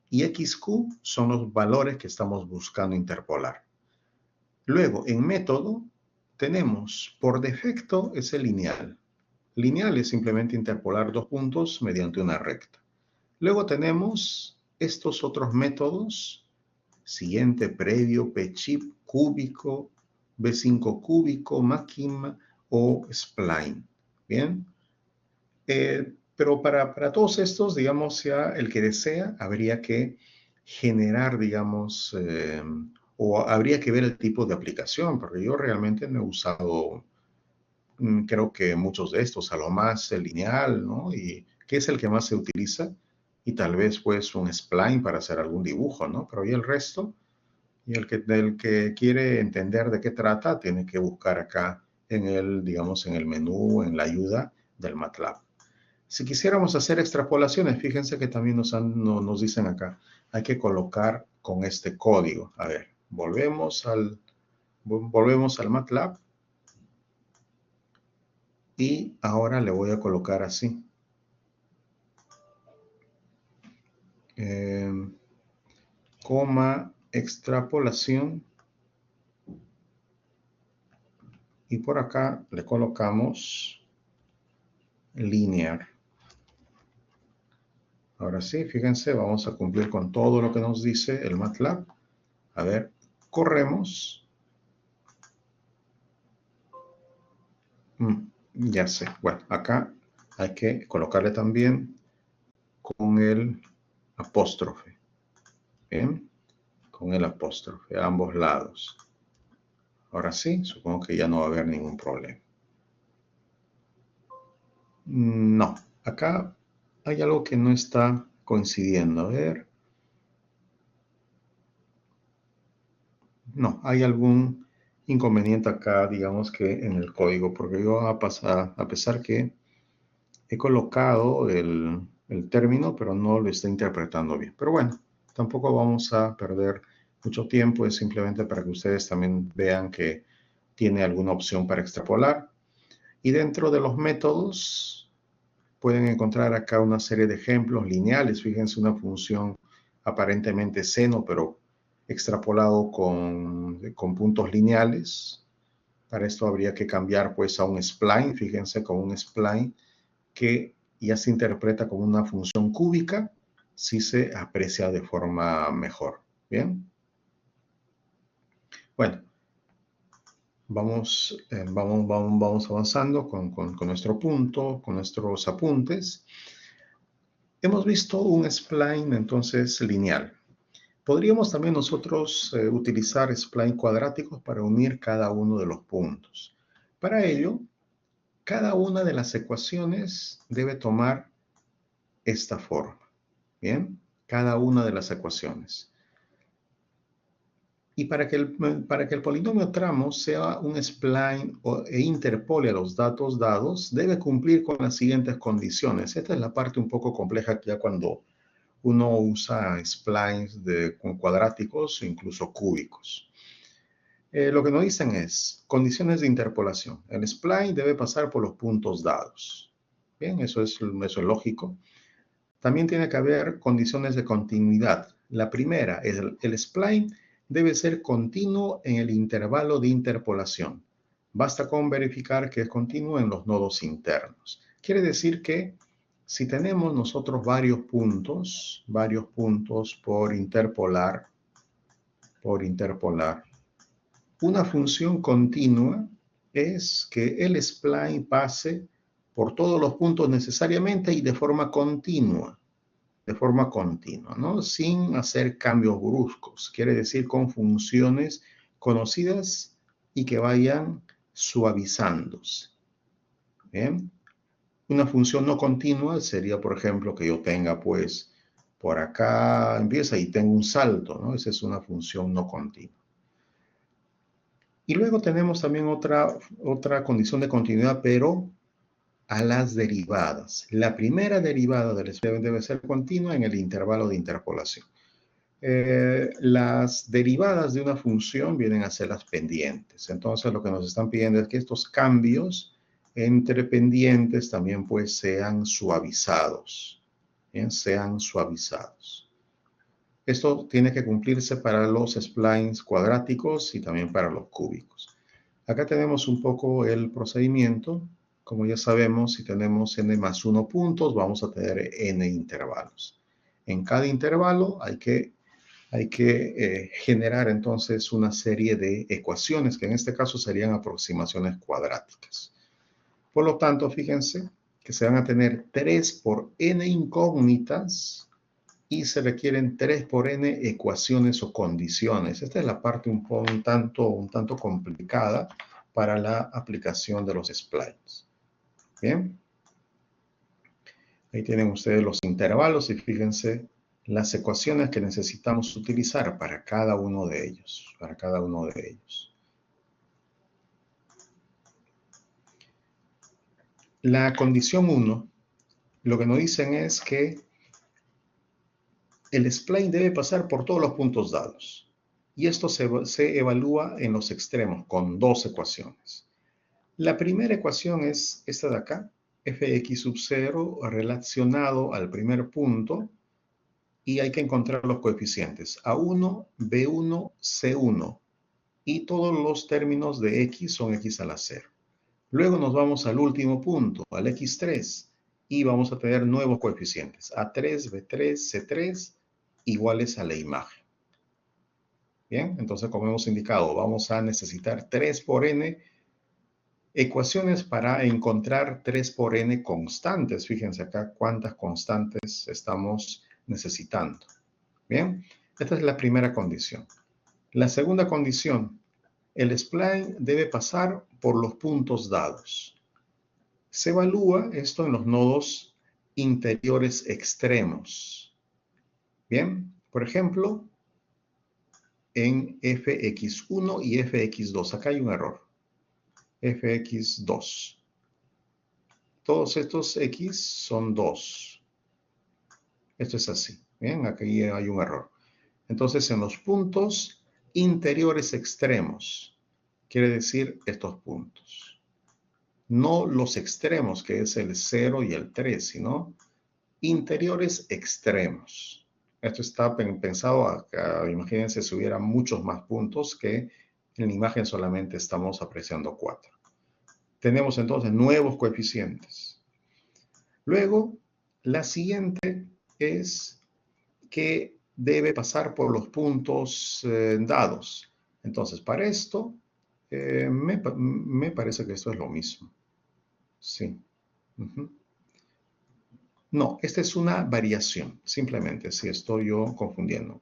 Y XQ son los valores que estamos buscando interpolar. Luego, en método, tenemos, por defecto, es el lineal. Lineal es simplemente interpolar dos puntos mediante una recta. Luego tenemos estos otros métodos, siguiente, previo, pchip, cúbico, B5 cúbico, máquina o spline. Bien. Pero para todos estos, digamos, ya el que desea, habría que generar, digamos, o habría que ver el tipo de aplicación, porque yo realmente no he usado, creo que muchos de estos, a lo más el lineal, ¿no? Y que es el que más se utiliza, y tal vez pues un spline para hacer algún dibujo, ¿no? Pero y el resto, y el que quiere entender de qué trata, tiene que buscar acá en el, digamos, en el menú, en la ayuda del MATLAB. Si quisiéramos hacer extrapolaciones, fíjense que también nos dicen acá, hay que colocar con este código. A ver, volvemos al MATLAB y ahora le voy a colocar así. Coma, extrapolación. Y por acá le colocamos linear. Ahora sí, fíjense, vamos a cumplir con todo lo que nos dice el MATLAB. A ver, corremos. Ya sé. Bueno, acá hay que colocarle también con el apóstrofe. Bien, con el apóstrofe a ambos lados. Ahora sí, supongo que ya no va a haber ningún problema. No, acá hay algo que no está coincidiendo. A ver. No, hay algún inconveniente acá, digamos que en el código, porque yo a pesar que he colocado el término, pero no lo está interpretando bien. Pero bueno, tampoco vamos a perder mucho tiempo, es simplemente para que ustedes también vean que tiene alguna opción para extrapolar. Y dentro de los métodos pueden encontrar acá una serie de ejemplos lineales. Fíjense, una función aparentemente seno, pero extrapolado con puntos lineales. Para esto habría que cambiar pues a un spline. Fíjense, con un spline que ya se interpreta como una función cúbica, si se aprecia de forma mejor. Bien. Bueno, vamos avanzando con nuestro punto, con nuestros apuntes. Hemos visto un spline entonces lineal. Podríamos también nosotros utilizar spline cuadráticos para unir cada uno de los puntos. Para ello, cada una de las ecuaciones debe tomar esta forma. Bien, cada una de las ecuaciones. Y para que el polinomio tramo sea un spline e interpole a los datos dados, debe cumplir con las siguientes condiciones. Esta es la parte un poco compleja ya cuando uno usa splines con cuadráticos o incluso cúbicos. Lo que nos dicen es condiciones de interpolación. El spline debe pasar por los puntos dados. Bien, eso es lógico. También tiene que haber condiciones de continuidad. La primera es el spline debe ser continuo en el intervalo de interpolación. Basta con verificar que es continuo en los nodos internos. Quiere decir que si tenemos nosotros varios puntos por interpolar, una función continua es que el spline pase por todos los puntos necesariamente y de forma continua, ¿no? Sin hacer cambios bruscos. Quiere decir con funciones conocidas y que vayan suavizándose. ¿Bien? Una función no continua sería, por ejemplo, que yo tenga, pues, por acá empieza y tengo un salto, ¿no? Esa es una función no continua. Y luego tenemos también otra condición de continuidad, pero a las derivadas. La primera derivada del spline debe ser continua en el intervalo de interpolación. Las derivadas de una función vienen a ser las pendientes. Entonces, lo que nos están pidiendo es que estos cambios entre pendientes también pues sean suavizados. Bien, sean suavizados. Esto tiene que cumplirse para los splines cuadráticos y también para los cúbicos. Acá tenemos un poco el procedimiento. Como ya sabemos, si tenemos n más 1 puntos, vamos a tener n intervalos. En cada intervalo hay que generar entonces una serie de ecuaciones, que en este caso serían aproximaciones cuadráticas. Por lo tanto, fíjense que se van a tener 3 por n incógnitas y se requieren 3 por n ecuaciones o condiciones. Esta es la parte un tanto complicada para la aplicación de los splines. Bien. Ahí tienen ustedes los intervalos y fíjense las ecuaciones que necesitamos utilizar para cada uno de ellos. La condición 1, lo que nos dicen es que el spline debe pasar por todos los puntos dados. Y esto se evalúa en los extremos con dos ecuaciones. La primera ecuación es esta de acá, fx sub 0 relacionado al primer punto, y hay que encontrar los coeficientes A1, B1, C1, y todos los términos de x son x a la 0. Luego nos vamos al último punto, al x3, y vamos a tener nuevos coeficientes, A3, B3, C3, iguales a la imagen. Bien, entonces como hemos indicado, vamos a necesitar 3 por n ecuaciones para encontrar 3 por n constantes. Fíjense acá cuántas constantes estamos necesitando. Bien, esta es la primera condición. La segunda condición, el spline debe pasar por los puntos dados. Se evalúa esto en los nodos interiores extremos. Bien, por ejemplo, en fx1 y fx2. Acá hay un error. fx2. Todos estos x son 2. Esto es así. Bien, aquí hay un error. Entonces, en los puntos interiores extremos, quiere decir estos puntos. No los extremos, que es el 0 y el 3, sino interiores extremos. Esto está pensado acá, imagínense si hubiera muchos más puntos que en la imagen solamente estamos apreciando 4. Tenemos entonces nuevos coeficientes. Luego, la siguiente es que debe pasar por los puntos dados. Entonces, para esto, me parece que esto es lo mismo. Sí. No, esta es una variación, simplemente, si estoy yo confundiendo.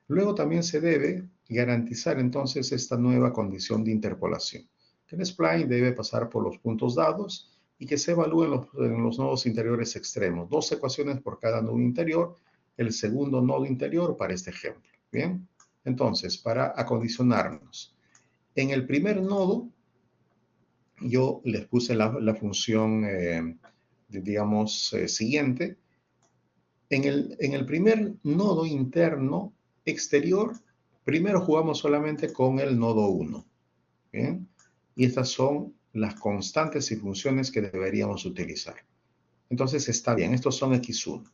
Luego también se debe garantizar entonces esta nueva condición de interpolación. Que el spline debe pasar por los puntos dados y que se evalúen en los nodos interiores extremos. 2 ecuaciones por cada nodo interior, el segundo nodo interior para este ejemplo. Bien, Entonces, para acondicionarnos, en el primer nodo, yo les puse la función, digamos, siguiente. En el primer nodo interno exterior, primero jugamos solamente con el nodo 1. ¿Bien? Y estas son las constantes y funciones que deberíamos utilizar. Entonces está bien, estos son x1.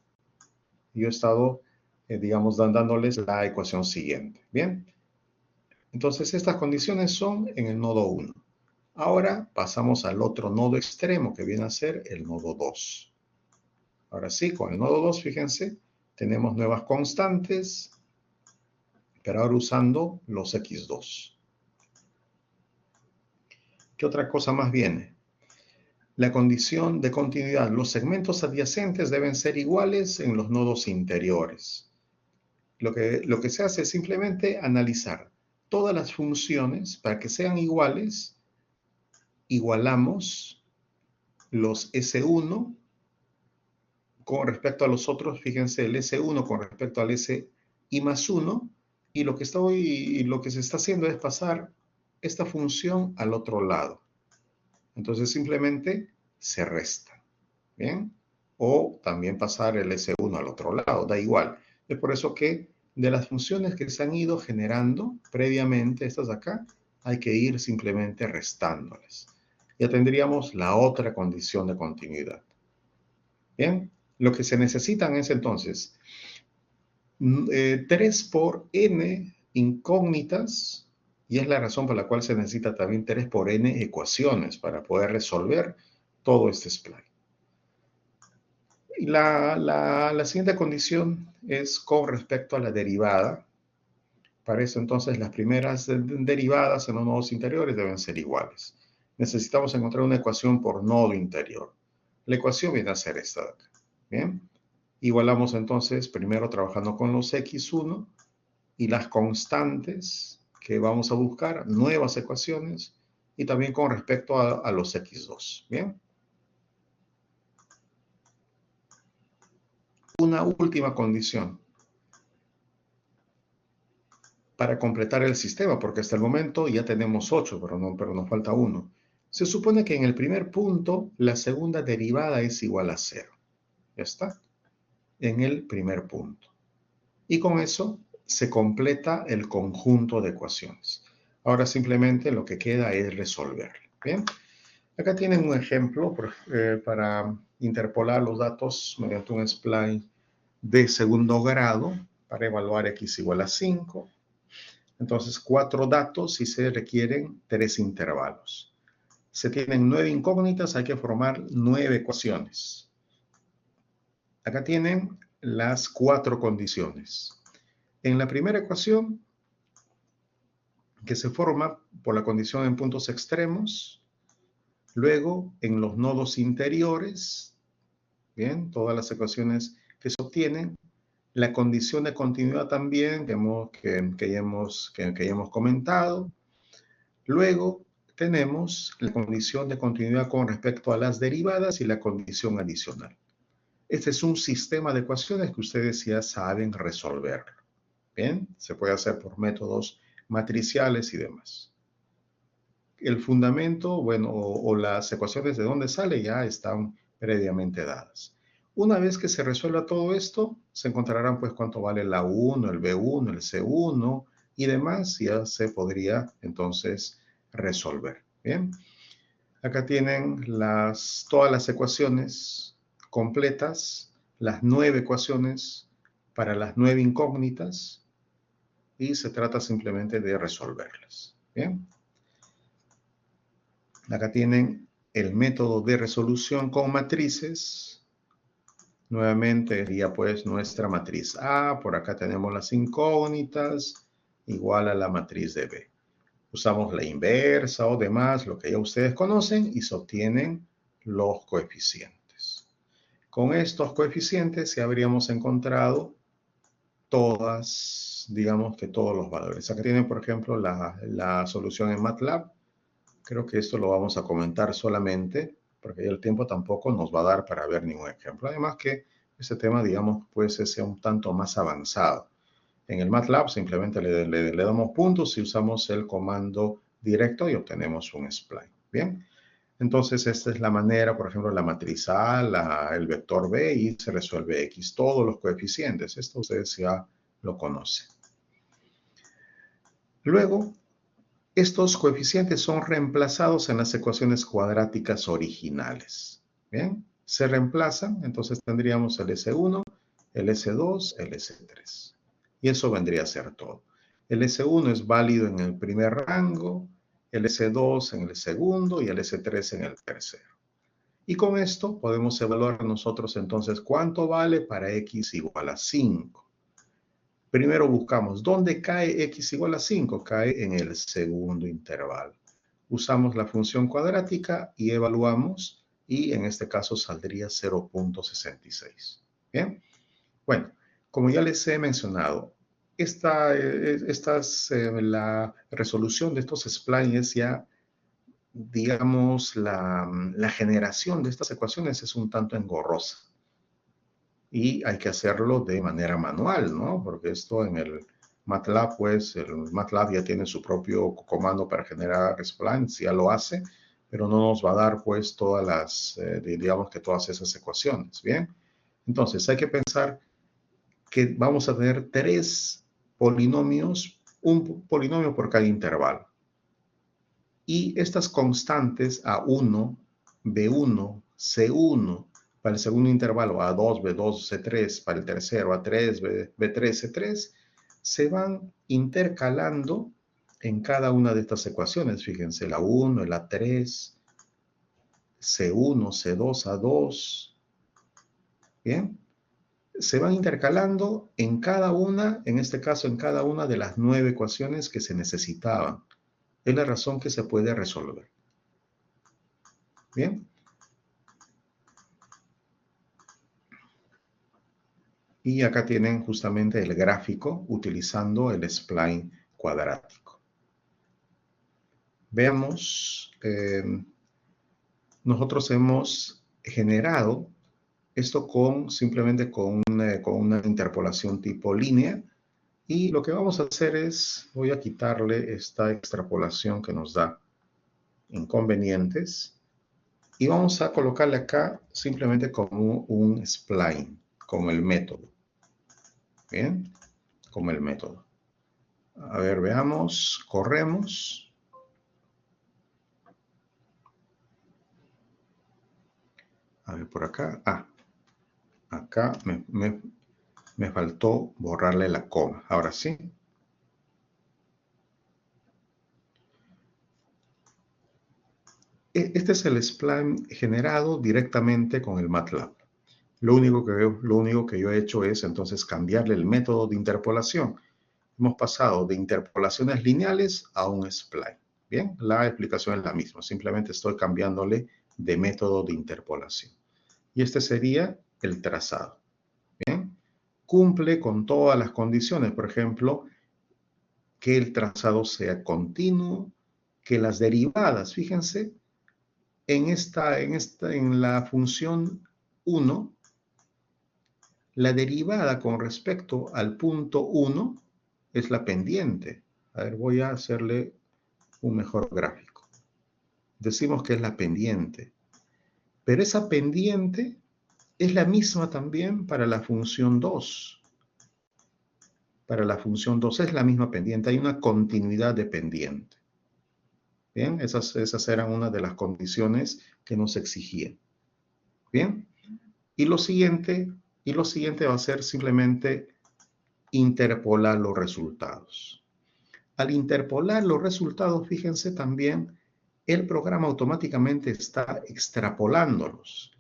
Yo he estado, digamos, dándoles la ecuación siguiente. Bien, entonces estas condiciones son en el nodo 1. Ahora pasamos al otro nodo extremo que viene a ser el nodo 2. Ahora sí, con el nodo 2, fíjense, tenemos nuevas constantes, pero ahora usando los x2. ¿Qué otra cosa más viene? La condición de continuidad. Los segmentos adyacentes deben ser iguales en los nodos interiores. Lo que se hace es simplemente analizar todas las funciones para que sean iguales. Igualamos los S1 con respecto a los otros. Fíjense, el S1 con respecto al SI más 1. Y lo que se está haciendo es pasar esta función al otro lado. Entonces simplemente se resta. ¿Bien? O también pasar el S1 al otro lado, da igual. Es por eso que de las funciones que se han ido generando previamente, estas de acá, hay que ir simplemente restándoles. Ya tendríamos la otra condición de continuidad. Bien, lo que se necesitan es entonces 3 por n incógnitas, y es la razón por la cual se necesita también 3 por n ecuaciones para poder resolver todo este spline. La siguiente condición es con respecto a la derivada. Para eso entonces las primeras derivadas en los nodos interiores deben ser iguales. Necesitamos encontrar una ecuación por nodo interior. La ecuación viene a ser esta de acá. Bien. Igualamos entonces primero trabajando con los x1 y las constantes que vamos a buscar, nuevas ecuaciones, y también con respecto a los x2. Bien. Una última condición para completar el sistema, porque hasta el momento ya tenemos 8, pero nos falta 1. Se supone que en el primer punto la segunda derivada es igual a 0. Ya está. En el primer punto. Y con eso se completa el conjunto de ecuaciones. Ahora simplemente lo que queda es resolver. Bien. Acá tienen un ejemplo para interpolar los datos mediante un spline de segundo grado para evaluar x igual a 5. Entonces, 4 datos y se requieren 3 intervalos. Se tienen 9 incógnitas, hay que formar 9 ecuaciones. Acá tienen las 4 condiciones. En la primera ecuación, que se forma por la condición en puntos extremos, luego en los nodos interiores, bien, todas las ecuaciones que se obtienen, la condición de continuidad también que ya hemos comentado. Luego tenemos la condición de continuidad con respecto a las derivadas y la condición adicional. Este es un sistema de ecuaciones que ustedes ya saben resolver. Bien, se puede hacer por métodos matriciales y demás. El fundamento, bueno, o las ecuaciones de dónde sale ya están previamente dadas. Una vez que se resuelva todo esto, se encontrarán pues cuánto vale la 1, el B1, el C1 y demás, y ya se podría entonces resolver. Bien, acá tienen todas las ecuaciones completas, las 9 ecuaciones para las 9 incógnitas, y se trata simplemente de resolverlas. Bien, acá tienen el método de resolución con matrices. Nuevamente sería pues nuestra matriz A, por acá tenemos las incógnitas, igual a la matriz de B. Usamos la inversa o demás, lo que ya ustedes conocen, y se obtienen los coeficientes. Con estos coeficientes ya habríamos encontrado digamos que todos los valores. Acá tienen, por ejemplo, la solución en MATLAB. Creo que esto lo vamos a comentar solamente, porque ya el tiempo tampoco nos va a dar para ver ningún ejemplo. Además que este tema, digamos, puede ser un tanto más avanzado. En el MATLAB simplemente le damos puntos y usamos el comando directo y obtenemos un spline. Bien, entonces esta es la manera, por ejemplo, la matriz A, el vector B y se resuelve X, todos los coeficientes. Esto ustedes ya lo conocen. Luego, estos coeficientes son reemplazados en las ecuaciones cuadráticas originales. Bien, se reemplazan, entonces tendríamos el S1, el S2, el S3. Y eso vendría a ser todo. El S1 es válido en el primer rango, el S2 en el segundo y el S3 en el tercero. Y con esto podemos evaluar nosotros entonces cuánto vale para X igual a 5. Primero buscamos dónde cae X igual a 5. Cae en el segundo intervalo. Usamos la función cuadrática y evaluamos y en este caso saldría 0.66. Bien, bueno, como ya les he mencionado, la resolución de estos splines ya, digamos, la generación de estas ecuaciones es un tanto engorrosa. Y hay que hacerlo de manera manual, ¿no? Porque esto en el MATLAB, pues el MATLAB ya tiene su propio comando para generar splines, ya lo hace, pero no nos va a dar pues todas las, digamos que todas esas ecuaciones, ¿bien? Entonces hay que pensar que vamos a tener 3 polinomios, un polinomio por cada intervalo. Y estas constantes A1, B1, C1, para el segundo intervalo A2, B2, C3, para el tercero A3, B3, C3, se van intercalando en cada una de estas ecuaciones. Fíjense, la 1, el A3, C1, C2, A2, ¿bien? Se van intercalando en cada una, en este caso en cada una de las 9 ecuaciones que se necesitaban. Es la razón que se puede resolver. Bien. Y acá tienen justamente el gráfico utilizando el spline cuadrático. Veamos, nosotros hemos generado esto simplemente con una interpolación tipo línea. Y lo que vamos a hacer es, voy a quitarle esta extrapolación que nos da inconvenientes. Y vamos a colocarle acá simplemente como un spline, como el método. Bien, como el método. A ver, veamos, corremos. A ver, por acá. Acá me faltó borrarle la coma. Ahora sí. Este es el spline generado directamente con el MATLAB. Lo único que yo he hecho es entonces cambiarle el método de interpolación. Hemos pasado de interpolaciones lineales a un spline. Bien, la explicación es la misma. Simplemente estoy cambiándole de método de interpolación. Y este sería el trazado. Bien, cumple con todas las condiciones. Por ejemplo, que el trazado sea continuo, que las derivadas, fíjense, en la función 1, la derivada con respecto al punto 1 es la pendiente. A ver, voy a hacerle un mejor gráfico. Decimos que es la pendiente. Pero esa pendiente es la misma también para la función 2. Para la función 2 es la misma pendiente. Hay una continuidad de pendiente. Bien, esas eran una de las condiciones que nos exigían. Bien, y lo siguiente va a ser simplemente interpolar los resultados. Al interpolar los resultados, fíjense también, el programa automáticamente está extrapolándolos.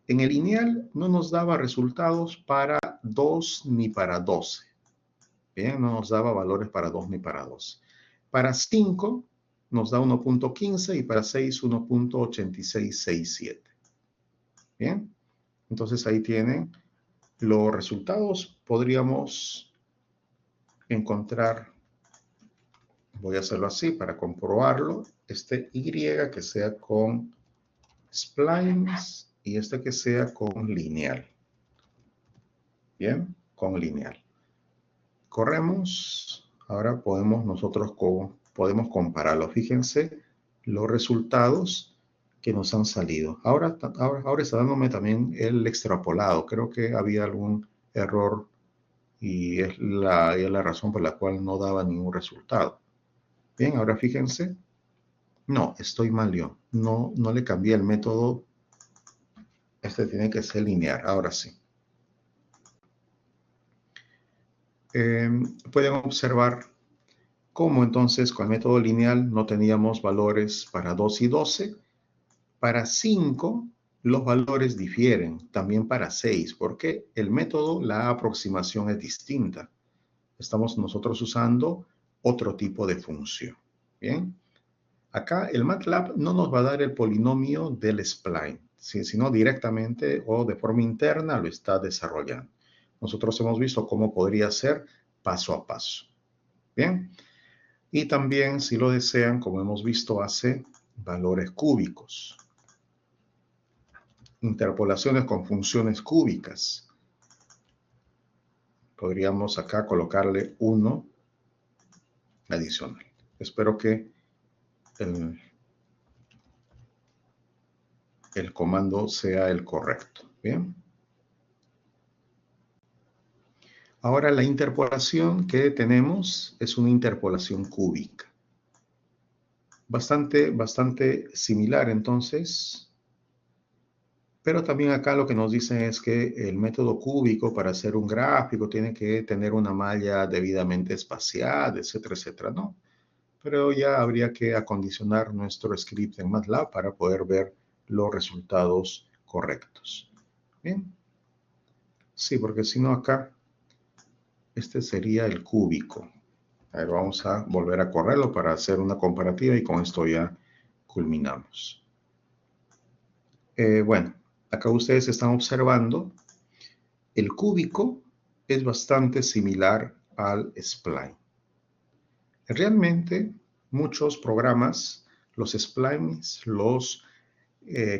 En el lineal no nos daba resultados para 2 ni para 12. Bien, no nos daba valores para 2 ni para 12. Para 5 nos da 1.15 y para 6 1.8667. Bien, entonces ahí tienen los resultados. Podríamos encontrar, voy a hacerlo así para comprobarlo, este Y que sea con splines y este que sea con lineal. Bien, con lineal. corremos. Ahora nosotros podemos compararlo. Fíjense los resultados que nos han salido. Ahora está dándome también el extrapolado. Creo que había algún error y es la razón por la cual no daba ningún resultado. Bien, ahora fíjense. No, estoy mal yo. No le cambié el método. Este tiene que ser lineal. Ahora sí. Pueden observar cómo entonces con el método lineal no teníamos valores para 2 y 12. Para 5 los valores difieren, también para 6, porque el método, la aproximación es distinta. Estamos nosotros usando otro tipo de función. Bien, acá el MATLAB no nos va a dar el polinomio del spline, sino directamente o de forma interna lo está desarrollando. Nosotros hemos visto cómo podría ser paso a paso. Bien, y también si lo desean, como hemos visto, hace valores cúbicos. Interpolaciones con funciones cúbicas. Podríamos acá colocarle 1 adicional. Espero que el comando sea el correcto. Bien. Ahora la interpolación que tenemos es una interpolación cúbica. Bastante similar entonces. Pero también acá lo que nos dicen es que el método cúbico para hacer un gráfico tiene que tener una malla debidamente espaciada, etcétera, etcétera, ¿no? Pero ya habría que acondicionar nuestro script en MATLAB para poder ver los resultados correctos. Bien. Sí, porque si no acá, este sería el cúbico. A ver, vamos a volver a correrlo para hacer una comparativa y con esto ya culminamos. Bueno, acá ustedes están observando, el cúbico es bastante similar al spline. Realmente, muchos programas, los splines, los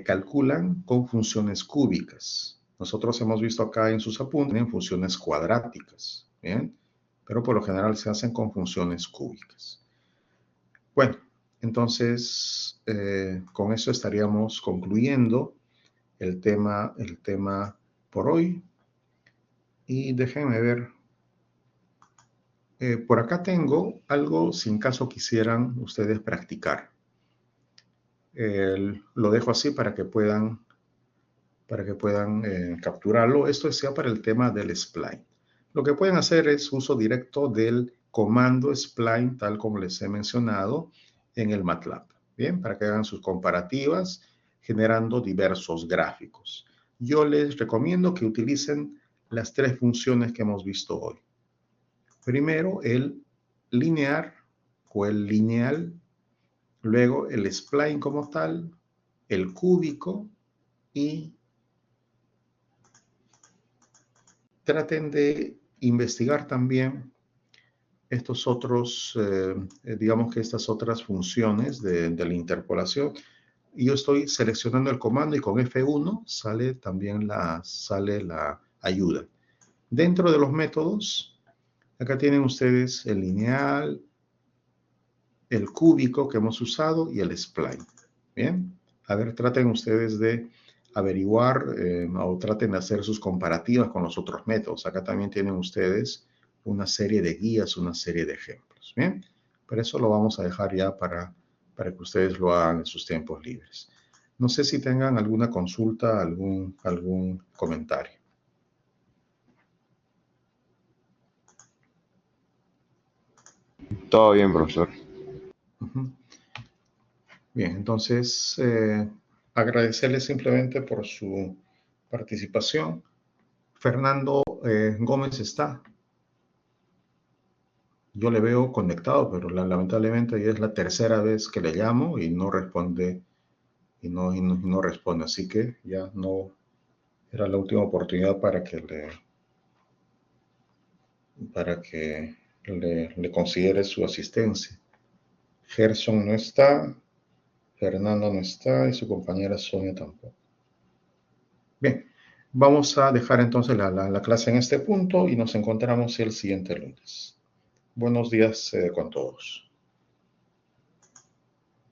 calculan con funciones cúbicas. Nosotros hemos visto acá en sus apuntes en funciones cuadráticas, ¿bien? Pero por lo general se hacen con funciones cúbicas. Bueno, entonces con eso estaríamos concluyendo el tema por hoy. Y déjenme ver. Por acá tengo algo si en caso quisieran ustedes practicar. Lo dejo así para que puedan capturarlo. Esto sea para el tema del spline. Lo que pueden hacer es uso directo del comando spline, tal como les he mencionado en el MATLAB. Bien, para que hagan sus comparativas generando diversos gráficos. Yo les recomiendo que utilicen las 3 funciones que hemos visto hoy. Primero, el linear o el lineal, luego el spline como tal, el cúbico y traten de investigar también estos otros, digamos que estas otras funciones de la interpolación. Yo estoy seleccionando el comando y con F1 sale también la ayuda. Dentro de los métodos, acá tienen ustedes el lineal, el cúbico que hemos usado y el spline. Bien, a ver, traten ustedes de averiguar o traten de hacer sus comparativas con los otros métodos. Acá también tienen ustedes una serie de guías, una serie de ejemplos. Bien, pero eso lo vamos a dejar ya para que ustedes lo hagan en sus tiempos libres. No sé si tengan alguna consulta, algún comentario. Todo bien, profesor. Bien, entonces agradecerles simplemente por su participación. Fernando Gómez está. Yo le veo conectado, pero lamentablemente ya es la tercera vez que le llamo y no responde y no responde. Así que ya no era la última oportunidad para que le considere su asistencia. Gerson no está, Fernando no está y su compañera Sonia tampoco. Bien, Vamos a dejar entonces la clase en este punto y nos encontramos el siguiente lunes. Buenos días con todos.